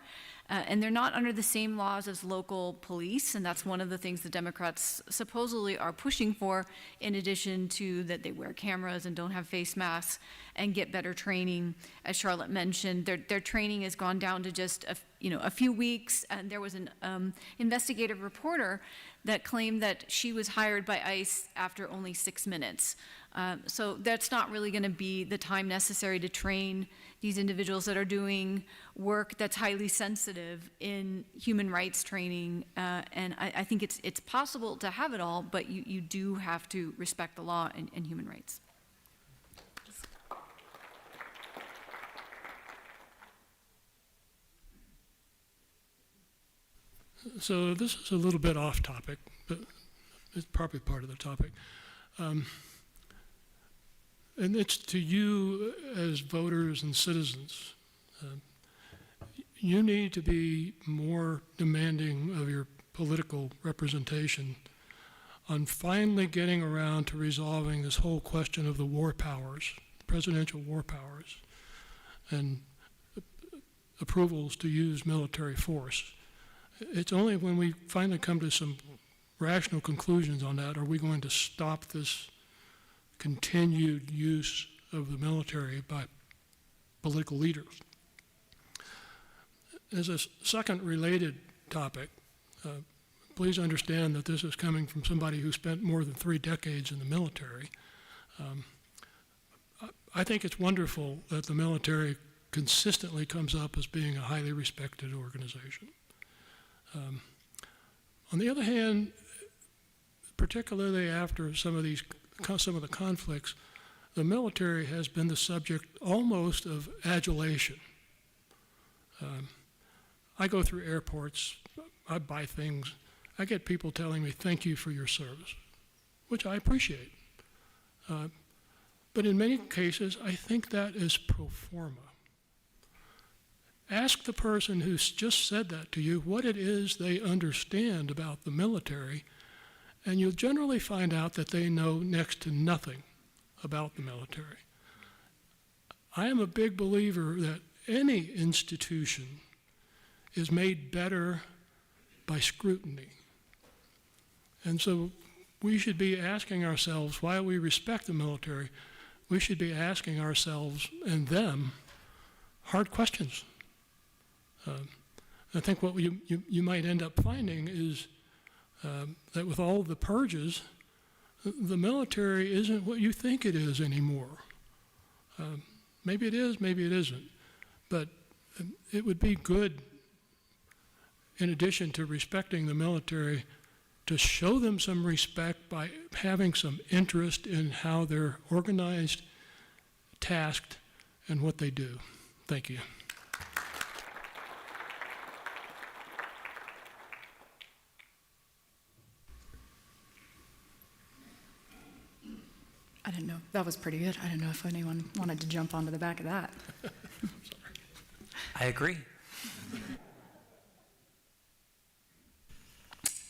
And they're not under the same laws as local police, and that's one of the things the Democrats supposedly are pushing for, in addition to that they wear cameras and don't have face masks and get better training. As Charlotte mentioned, their training has gone down to just a few weeks, and there was an investigative reporter that claimed that she was hired by ICE after only 6 minutes. So that's not really going to be the time necessary to train these individuals that are doing work that's highly sensitive in human rights training. And I think it's possible to have it all, but you do have to respect the law and human rights. So this is a little bit off topic, but it's probably part of the topic. And it's to you as voters and citizens. You need to be more demanding of your political representation on finally getting around to resolving this whole question of the war powers, presidential war powers, and approvals to use military force. It's only when we finally come to some rational conclusions on that are we going to stop this continued use of the military by political leaders. As a second related topic, please understand that this is coming from somebody who spent more than 3 decades in the military. I think it's wonderful that the military consistently comes up as being a highly respected organization. On the other hand, particularly after some of the conflicts, the military has been the subject almost of adulation. I go through airports, I buy things, I get people telling me, "Thank you for your service," which I appreciate. But in many cases, I think that is pro forma. Ask the person who's just said that to you what it is they understand about the military, and you'll generally find out that they know next to nothing about the military. I am a big believer that any institution is made better by scrutiny. And so we should be asking ourselves, while we respect the military, we should be asking ourselves and them hard questions. I think what you might end up finding is that with all the purges, the military isn't what you think it is anymore. Maybe it is, maybe it isn't. But it would be good, in addition to respecting the military, to show them some respect by having some interest in how they're organized, tasked, and what they do. Thank you. I didn't know. That was pretty good. I didn't know if anyone wanted to jump onto the back of that. I agree.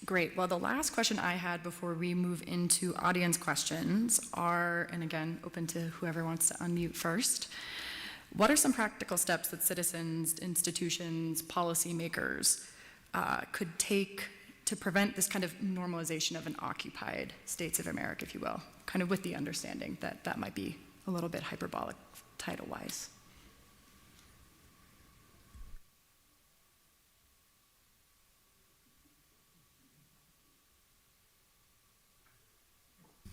Great. Well, the last question I had before we move into audience questions are, and again, open to whoever wants to unmute first. What are some practical steps that citizens, institutions, policymakers could take to prevent this kind of normalization of an occupied states of America, if you will, kind of with the understanding that that might be a little bit hyperbolic title-wise?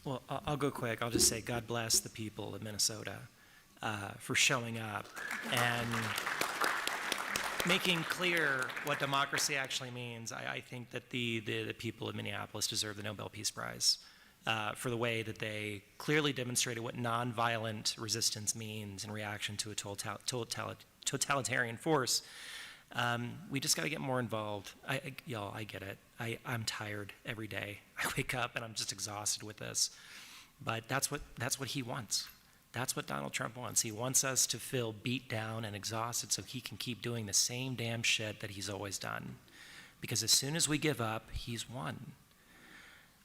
Well, I'll go quick. I'll just say God bless the people of Minnesota for showing up and making clear what democracy actually means. I think that the people of Minneapolis deserve the Nobel Peace Prize for the way that they clearly demonstrated what nonviolent resistance means in reaction to a totalitarian force. We just got to get more involved. Y'all, I get it. I'm tired every day. I wake up and I'm just exhausted with this. But that's what he wants. That's what Donald Trump wants. He wants us to feel beat down and exhausted so he can keep doing the same damn shit that he's always done. Because as soon as we give up, he's won.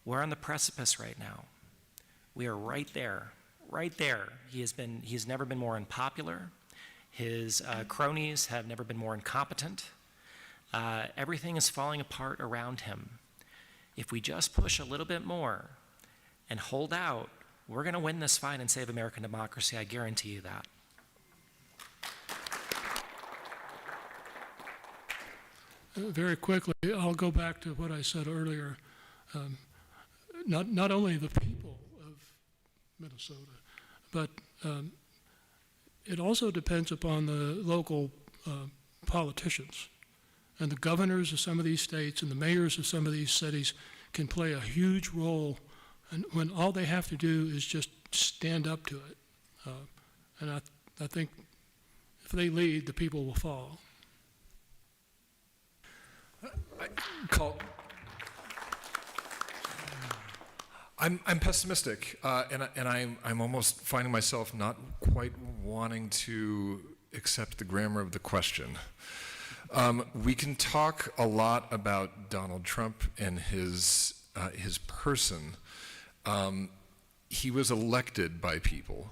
We're on the precipice right now. We are right there, right there. He's never been more unpopular. His cronies have never been more incompetent. Everything is falling apart around him. If we just push a little bit more and hold out, we're going to win this fight and save American democracy. I guarantee you that. Very quickly, I'll go back to what I said earlier. Not only the people of Minnesota, but it also depends upon the local politicians. And the governors of some of these states and the mayors of some of these cities can play a huge role, and when all they have to do is just stand up to it. And I think if they lead, the people will follow. I'm pessimistic, and I'm almost finding myself not quite wanting to accept the grammar of the question. We can talk a lot about Donald Trump and his person. He was elected by people,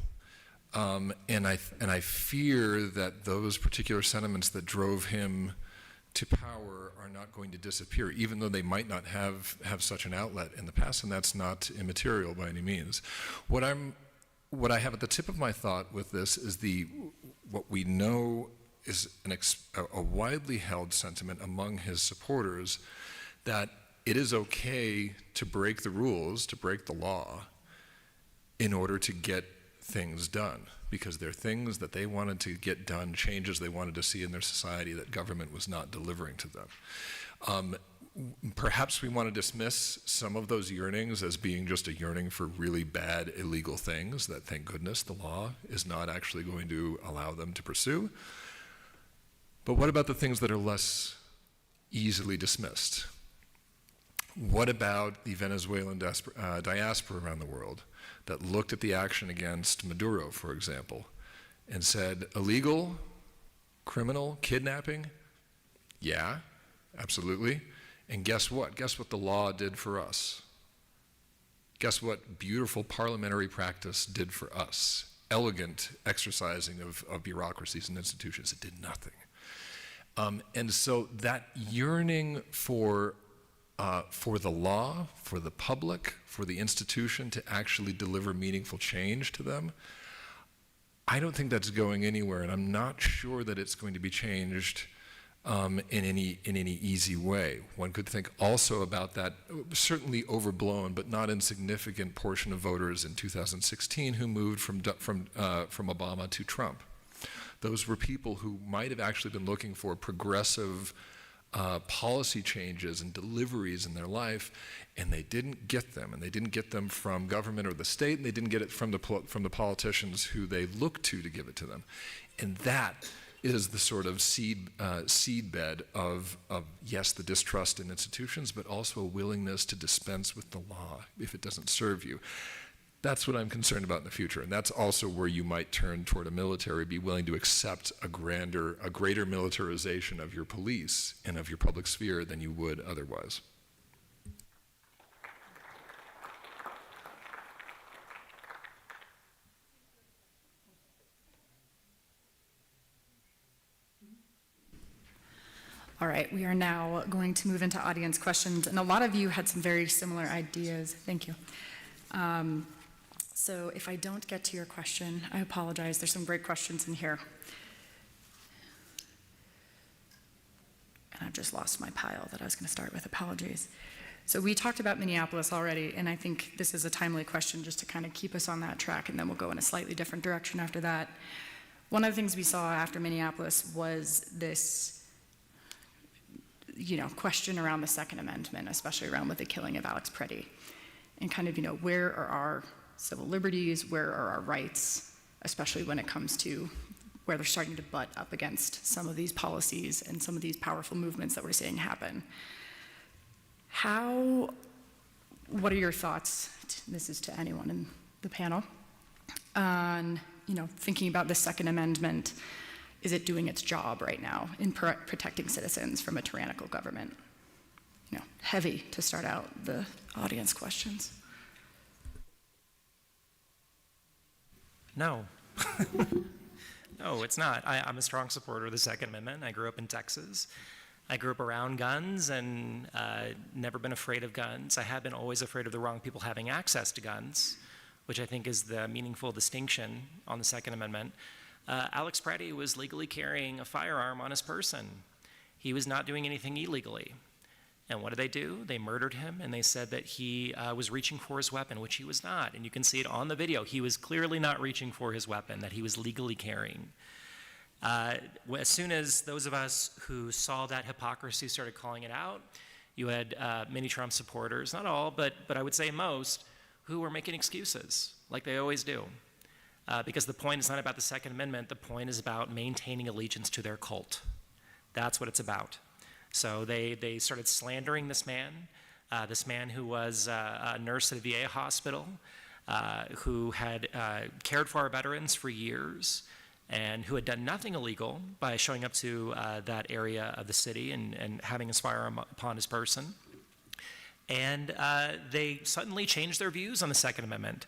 and I fear that those particular sentiments that drove him to power are not going to disappear, even though they might not have such an outlet in the past, and that's not immaterial by any means. What I have at the tip of my thought with this is what we know is a widely held sentiment among his supporters that it is okay to break the rules, to break the law, in order to get things done, because there are things that they wanted to get done, changes they wanted to see in their society that government was not delivering to them. Perhaps we want to dismiss some of those yearnings as being just a yearning for really bad, illegal things that, thank goodness, the law is not actually going to allow them to pursue. But what about the things that are less easily dismissed? What about the Venezuelan diaspora around the world that looked at the action against Maduro, for example, and said, illegal, criminal, kidnapping? Yeah, absolutely. And guess what? Guess what the law did for us? Guess what beautiful parliamentary practice did for us? Elegant exercising of bureaucracies and institutions. It did nothing. And so that yearning for the law, for the public, for the institution to actually deliver meaningful change to them, I don't think that's going anywhere, and I'm not sure that it's going to be changed in any easy way. One could think also about that certainly overblown but not insignificant portion of voters in 2016 who moved from Obama to Trump. Those were people who might have actually been looking for progressive policy changes and deliveries in their life, and they didn't get them. And they didn't get them from government or the state, and they didn't get it from the politicians who they looked to give it to them. And that is the sort of seedbed of, yes, the distrust in institutions, but also a willingness to dispense with the law if it doesn't serve you. That's what I'm concerned about in the future, and that's also where you might turn toward a military, be willing to accept a greater militarization of your police and of your public sphere than you would otherwise. All right, we are now going to move into audience questions, and a lot of you had some very similar ideas. Thank you. So if I don't get to your question, I apologize. There's some great questions in here. And I've just lost my pile that I was going to start with. Apologies. So we talked about Minneapolis already, and I think this is a timely question just to kind of keep us on that track, and then we'll go in a slightly different direction after that. One of the things we saw after Minneapolis was this, question around the Second Amendment, especially around with the killing of Alex Preddy, and kind of, where are our civil liberties, where are our rights, especially when it comes to where they're starting to butt up against some of these policies and some of these powerful movements that we're seeing happen. What are your thoughts, this is to anyone in the panel, on, thinking about the Second Amendment? Is it doing its job right now in protecting citizens from a tyrannical government? Heavy to start out the audience questions. No. No, it's not. I'm a strong supporter of the Second Amendment. I grew up in Texas. I grew up around guns and never been afraid of guns. I have been always afraid of the wrong people having access to guns, which I think is the meaningful distinction on the Second Amendment. Alex Preddy was legally carrying a firearm on his person. He was not doing anything illegally. And what did they do? They murdered him, and they said that he was reaching for his weapon, which he was not. And you can see it on the video. He was clearly not reaching for his weapon, that he was legally carrying. As soon as those of us who saw that hypocrisy started calling it out, you had many Trump supporters, not all, but I would say most, who were making excuses, like they always do. Because the point is not about the Second Amendment. The point is about maintaining allegiance to their cult. That's what it's about. So they started slandering this man who was a nurse at a VA hospital, who had cared for our veterans for years, and who had done nothing illegal by showing up to that area of the city and having his firearm upon his person. And they suddenly changed their views on the Second Amendment.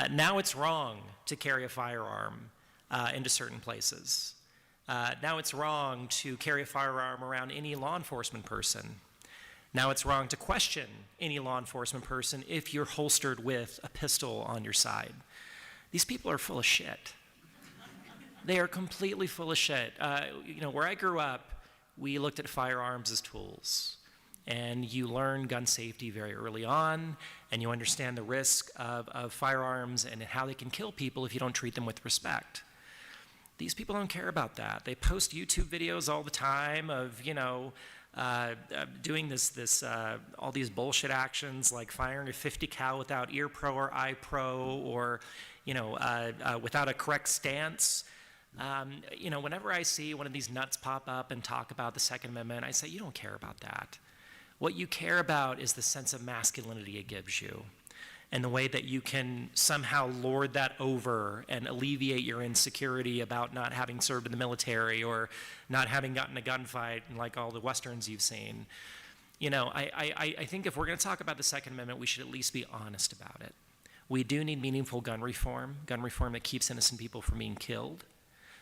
Now it's wrong to carry a firearm into certain places. Now it's wrong to carry a firearm around any law enforcement person. Now it's wrong to question any law enforcement person if you're holstered with a pistol on your side. These people are full of shit. They are completely full of shit. Where I grew up, we looked at firearms as tools. and you learn gun safety very early on, and you understand the risk of firearms and how they can kill people if you don't treat them with respect. These people don't care about that. They post YouTube videos all the time of, doing all these bullshit actions like firing a 50 cal without ear pro or eye pro, or, without a correct stance. Whenever I see one of these nuts pop up and talk about the Second Amendment, I say, you don't care about that. What you care about is the sense of masculinity it gives you, and the way that you can somehow lord that over and alleviate your insecurity about not having served in the military or not having gotten a gunfight like all the Westerns you've seen. I think if we're going to talk about the Second Amendment, we should at least be honest about it. We do need meaningful gun reform that keeps innocent people from being killed.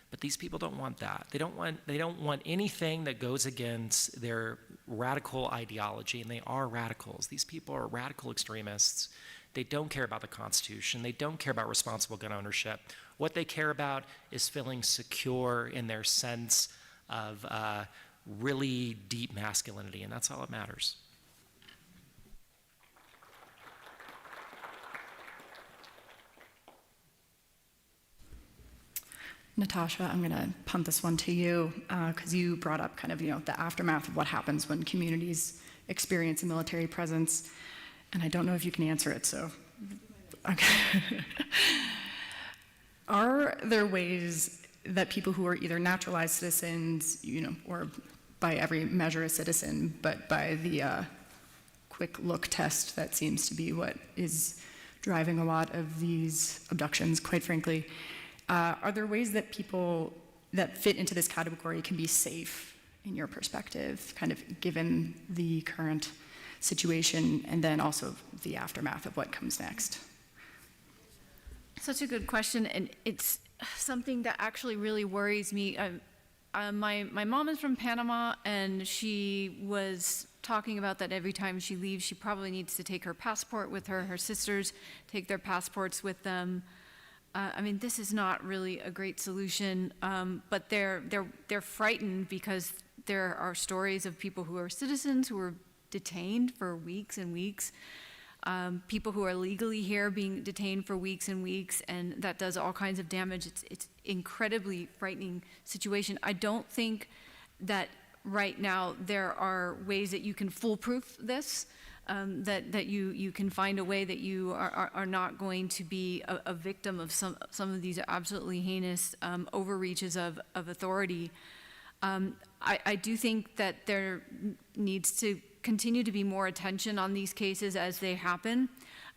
But these people don't want that. They don't want anything that goes against their radical ideology, and they are radicals. These people are radical extremists. They don't care about the Constitution. They don't care about responsible gun ownership. What they care about is feeling secure in their sense of really deep masculinity, and that's all that matters. Natasha, I'm going to punt this one to you because you brought up kind of, the aftermath of what happens when communities experience a military presence. And I don't know if you can answer it, so. Okay. Are there ways that people who are either naturalized citizens, or by every measure a citizen, but by the quick look test that seems to be what is driving a lot of these abductions, quite frankly, are there ways that people that fit into this category can be safe in your perspective, kind of given the current situation and then also the aftermath of what comes next? Such a good question, and it's something that actually really worries me. My mom is from Panama, and she was talking about that every time she leaves, she probably needs to take her passport with her. Her sisters take their passports with them. This is not really a great solution, but they're frightened because there are stories of people who are citizens who are detained for weeks and weeks, people who are legally here being detained for weeks and weeks, and that does all kinds of damage. It's incredibly frightening situation. I don't think that right now there are ways that you can foolproof this. That you can find a way that you are not going to be a victim of some of these absolutely heinous overreaches of authority. I do think that there needs to continue to be more attention on these cases as they happen,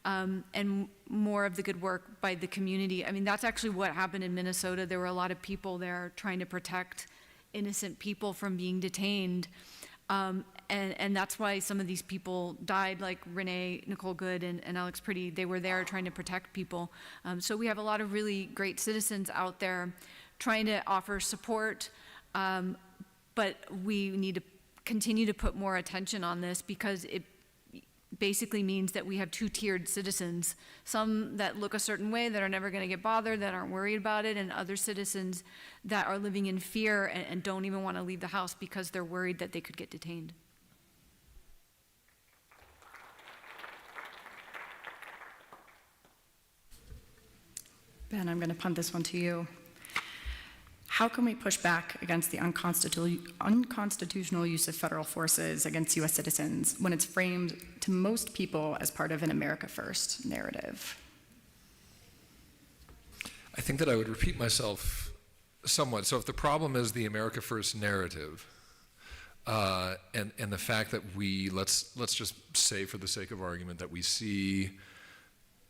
and more of the good work by the community. That's actually what happened in Minnesota. There were a lot of people there trying to protect innocent people from being detained. And that's why some of these people died, like Renee, Nicole Good, and Alex Pretty. They were there trying to protect people. So we have a lot of really great citizens out there trying to offer support, but we need to continue to put more attention on this because it basically means that we have two-tiered citizens, some that look a certain way that are never going to get bothered, that aren't worried about it, and other citizens that are living in fear and don't even want to leave the house because they're worried that they could get detained. Ben, I'm going to punt this one to you. How can we push back against the unconstitutional use of federal forces against U.S. citizens when it's framed to most people as part of an America First narrative? I think that I would repeat myself somewhat. So if the problem is the America First narrative, and the fact that let's just say for the sake of argument that we see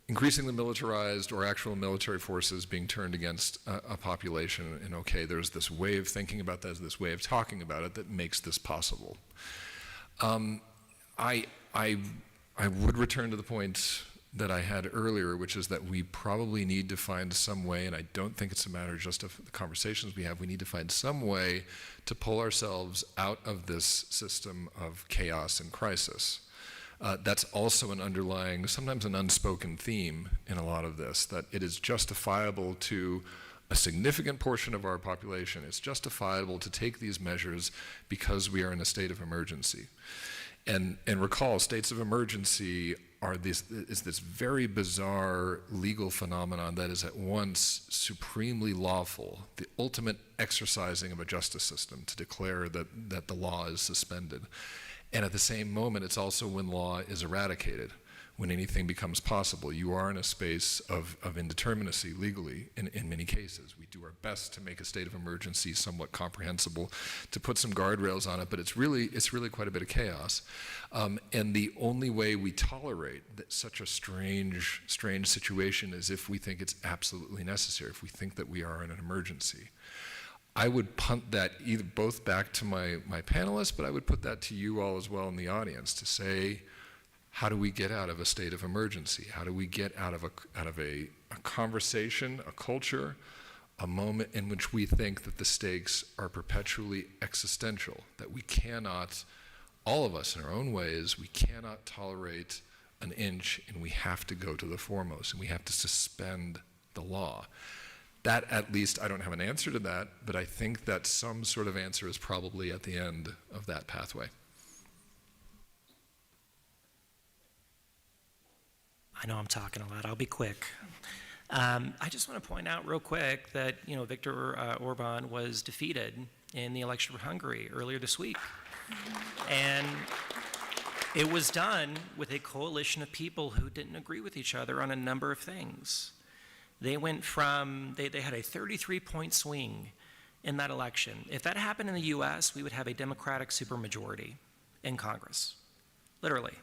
increasingly militarized or actual military forces being turned against a population, and okay, there's this way of thinking about that, this way of talking about it that makes this possible. I would return to the point that I had earlier, which is that we probably need to find some way, and I don't think it's a matter just of the conversations we have, we need to find some way to pull ourselves out of this system of chaos and crisis. That's also an underlying, sometimes an unspoken theme in a lot of this, that it is justifiable to a significant portion of our population, it's justifiable to take these measures because we are in a state of emergency. And recall, states of emergency is this very bizarre legal phenomenon that is at once supremely lawful, the ultimate exercising of a justice system to declare that the law is suspended. And at the same moment, it's also when law is eradicated, when anything becomes possible. You are in a space of indeterminacy legally in many cases. We do our best to make a state of emergency somewhat comprehensible, to put some guardrails on it, but it's really quite a bit of chaos. And the only way we tolerate such a strange situation is if we think it's absolutely necessary, if we think that we are in an emergency. I would punt that both back to my panelists, but I would put that to you all as well in the audience to say, how do we get out of a state of emergency? How do we get out of a conversation, a culture, a moment in which we think that the stakes are perpetually existential, that we cannot, all of us in our own ways, we cannot tolerate an inch, and we have to go to the foremost, and we have to suspend the law. That, at least, I don't have an answer to that, but I think that some sort of answer is probably at the end of that pathway. I know I'm talking a lot. I'll be quick. I just want to point out real quick that Viktor Orban was defeated in the election for Hungary earlier this week, and it was done with a coalition of people who didn't agree with each other on a number of things. They went from they had a 33-point swing in that election. If that happened in the U.S., we would have a Democratic supermajority in Congress, literally.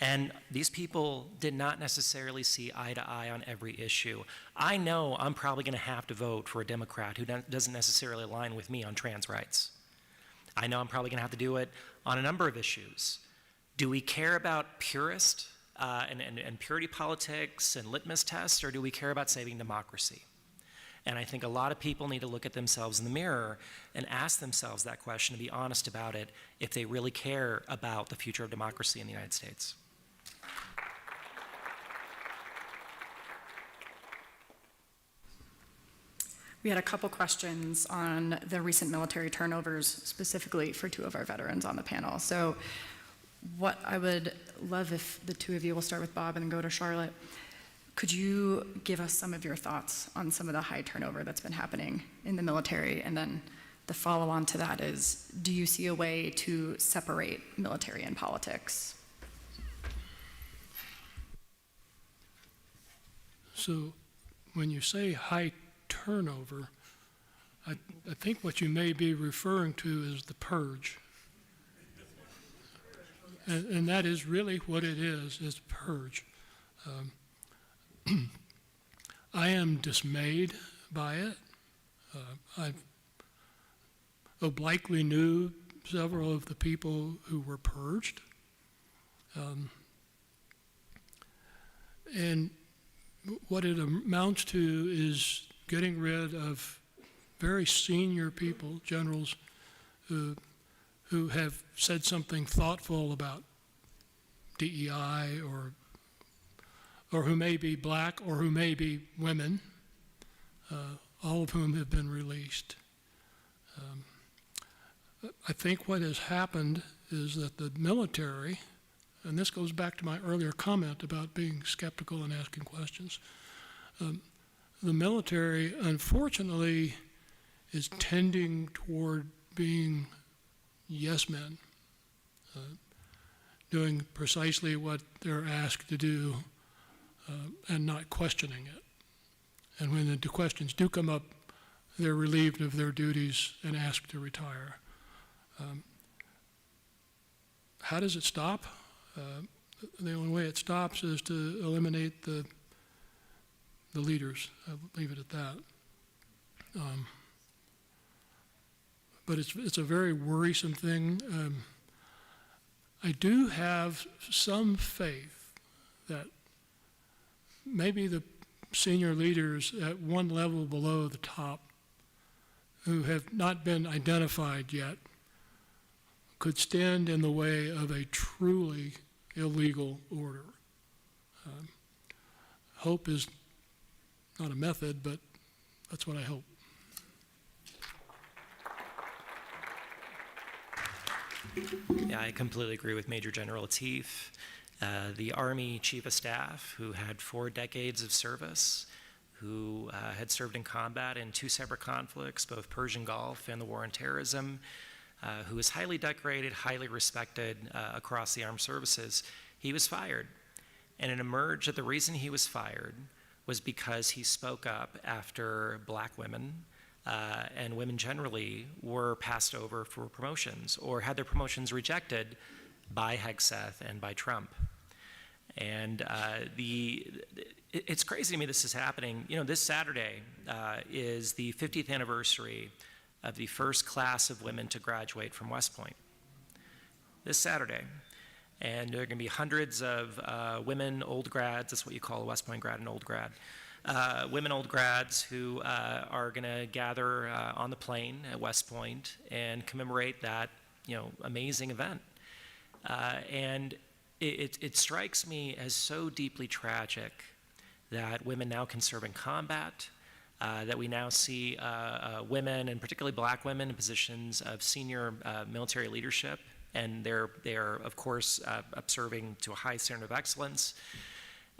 And these people did not necessarily see eye to eye on every issue. I know I'm probably going to have to vote for a Democrat who doesn't necessarily align with me on trans rights. I know I'm probably going to have to do it on a number of issues. Do we care about purist and purity politics and litmus tests, or do we care about saving democracy? And I think a lot of people need to look at themselves in the mirror and ask themselves that question and be honest about it if they really care about the future of democracy in the United States. We had a couple questions on the recent military turnovers, specifically for two of our veterans on the panel. So what I would love if the two of you, will start with Bob and then go to Charlotte, could you give us some of your thoughts on some of the high turnover that's been happening in the military? And then the follow-on to that is, do you see a way to separate military and politics? So when you say high turnover, I think what you may be referring to is the purge. And that is really what it is the purge. I am dismayed by it. I obliquely knew several of the people who were purged. And what it amounts to is getting rid of very senior people, generals, who have said something thoughtful about DEI or who may be black or who may be women, all of whom have been released. I think what has happened is that the military, and this goes back to my earlier comment about being skeptical and asking questions, the military, unfortunately, is tending toward being yes men, doing precisely what they're asked to do and not questioning it. And when the questions do come up, they're relieved of their duties and asked to retire. How does it stop? The only way it stops is to eliminate the leaders. I'll leave it at that. But it's a very worrisome thing. I do have some faith that maybe the senior leaders at one level below the top who have not been identified yet could stand in the way of a truly illegal order. Hope is not a method, but that's what I hope. Yeah, I completely agree with Major General Lateef. The Army Chief of Staff, who had 4 decades of service, who had served in combat in 2 separate conflicts, both Persian Gulf and the War on Terrorism, who was highly decorated, highly respected across the armed services, he was fired. And it emerged that the reason he was fired was because he spoke up after black women and women generally were passed over for promotions or had their promotions rejected by Hegseth and by Trump. And it's crazy to me this is happening. You know, this Saturday is the 50th anniversary of the first class of women to graduate from West Point. This Saturday. And there are going to be hundreds of women old grads, that's what you call a West Point grad, an old grad, women old grads who are going to gather on the plain at West Point and commemorate that, you know, amazing event. And it strikes me as so deeply tragic that women now can serve in combat, that we now see women, and particularly black women, in positions of senior military leadership, and they're of course serving to a high standard of excellence.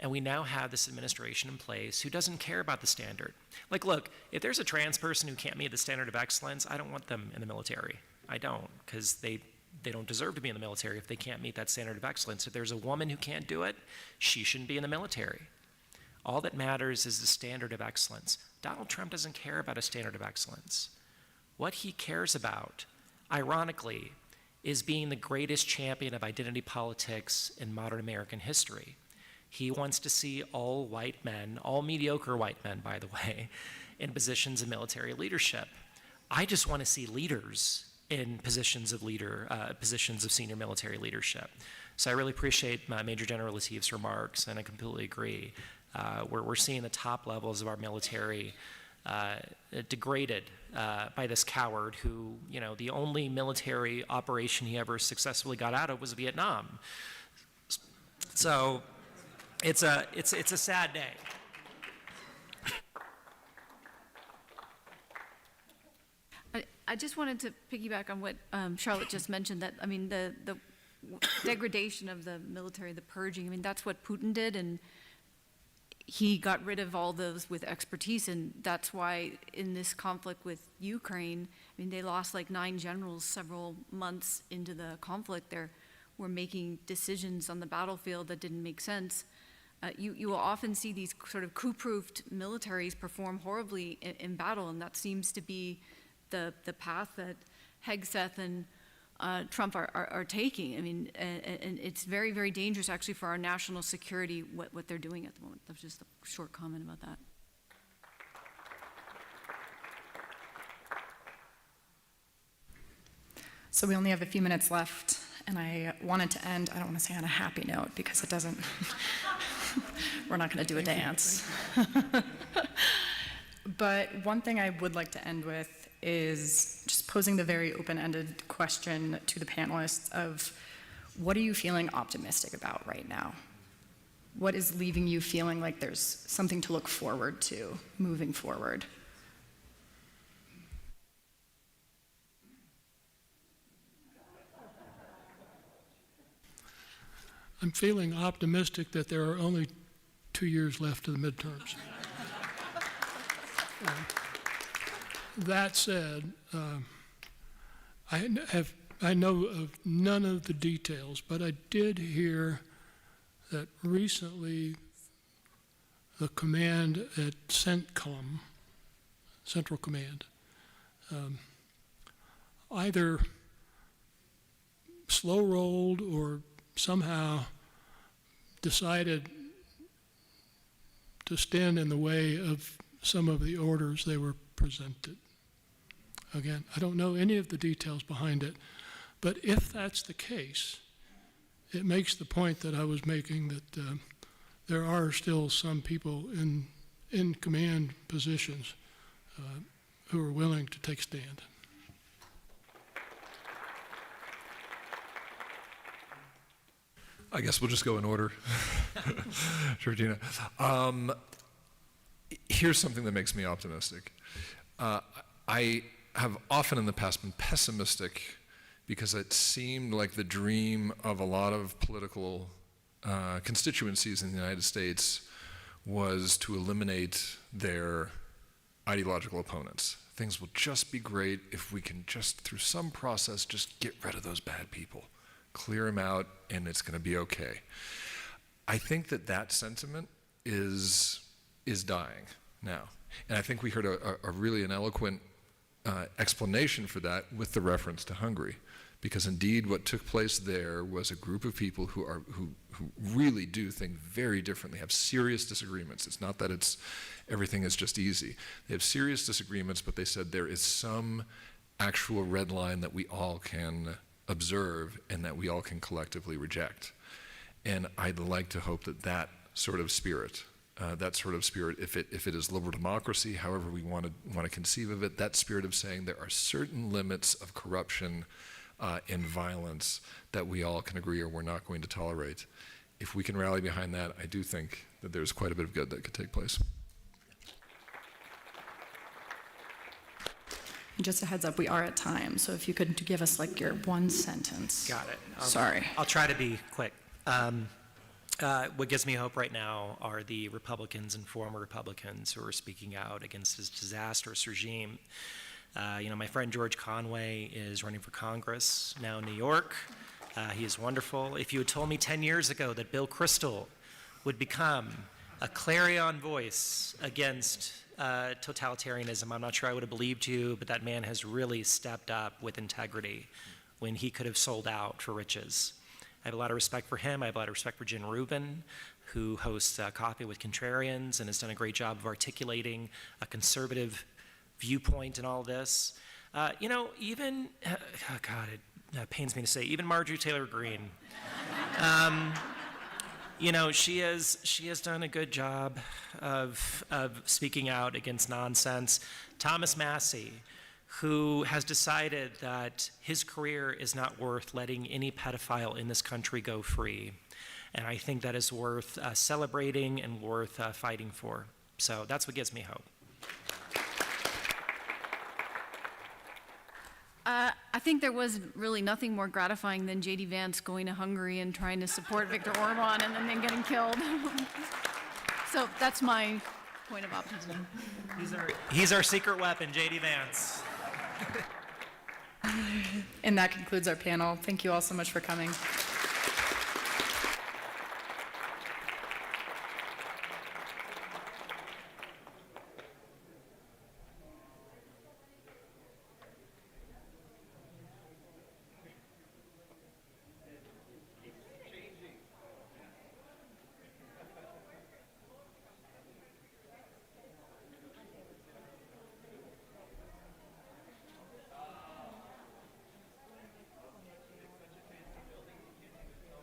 And we now have this administration in place who doesn't care about the standard. Like, look, if there's a trans person who can't meet the standard of excellence, I don't want them in the military. I don't, because they don't deserve to be in the military if they can't meet that standard of excellence. If there's a woman who can't do it, she shouldn't be in the military. All that matters is the standard of excellence. Donald Trump doesn't care about a standard of excellence. What he cares about, ironically, is being the greatest champion of identity politics in modern American history. He wants to see all white men, all mediocre white men, by the way, in positions of military leadership. I just want to see leaders in positions of senior military leadership. So I really appreciate Major General Lateef's remarks, and I completely agree. We're seeing the top levels of our military degraded by this coward who, you know, the only military operation he ever successfully got out of was Vietnam. So it's a sad day. I just wanted to piggyback on what Charlotte just mentioned, that, I mean, the degradation of the military, the purging, I mean, that's what Putin did, and he got rid of all those with expertise, and that's why in this conflict with Ukraine, I mean, they lost like 9 generals several months into the conflict. They were making decisions on the battlefield that didn't make sense. You will often see these sort of coup-proofed militaries perform horribly in battle, and that seems to be the path that Hegseth and Trump are taking. I mean, and it's very, very dangerous actually for our national security, what they're doing at the moment. That's just a short comment about that. So we only have a few minutes left, and I wanted to end, I don't want to say on a happy note because it doesn't, we're not going to do a dance. But one thing I would like to end with is just posing the very open-ended question to the panelists of, what are you feeling optimistic about right now? What is leaving you feeling like there's something to look forward to moving forward? I'm feeling optimistic that there are only 2 years left to the midterms. That said, I know of none of the details, but I did hear that recently the command at CENTCOM, Central Command, either slow-rolled or somehow decided to stand in the way of some of the orders they were presented. Again, I don't know any of the details behind it, but if that's the case, it makes the point that I was making that there are still some people in command positions who are willing to take stand. I guess we'll just go in order. Georgina. Here's something that makes me optimistic. I have often in the past been pessimistic because it seemed like the dream of a lot of political constituencies in the United States was to eliminate their ideological opponents. Things will just be great if we can just, through some process, just get rid of those bad people, clear them out, and it's going to be okay. I think that sentiment is dying now. And I think we heard a really an eloquent explanation for that with the reference to Hungary. Because indeed what took place there was a group of people who really do think very differently, have serious disagreements. It's not that everything is just easy. They have serious disagreements, but they said there is some actual red line that we all can observe and that we all can collectively reject. And I'd like to hope that sort of spirit, if it is liberal democracy, however we want to conceive of it, that spirit of saying there are certain limits of corruption and violence that we all can agree or we're not going to tolerate. If we can rally behind that, I do think that there's quite a bit of good that could take place. And just a heads up, we are at time, so if you could give us like your one sentence. Got it. Sorry. I'll try to be quick. What gives me hope right now are the Republicans and former Republicans who are speaking out against this disastrous regime. My friend George Conway is running for Congress now in New York. He is wonderful. If you had told me 10 years ago that Bill Kristol would become a clarion voice against totalitarianism, I'm not sure I would have believed you, but that man has really stepped up with integrity when he could have sold out for riches. I have a lot of respect for him. I have a lot of respect for Jen Rubin, who hosts Coffee with Contrarians and has done a great job of articulating a conservative viewpoint in all this. Even, it pains me to say, even Marjorie Taylor Greene. She has done a good job of speaking out against nonsense. Thomas Massey, who has decided that his career is not worth letting any pedophile in this country go free. And I think that is worth celebrating and worth fighting for. So that's what gives me hope. I think there was really nothing more gratifying than J.D. Vance going to Hungary and trying to support Viktor Orban and then getting killed. So that's my point of optimism. He's our secret weapon, J.D. Vance. And that concludes our panel. Thank you all so much for coming.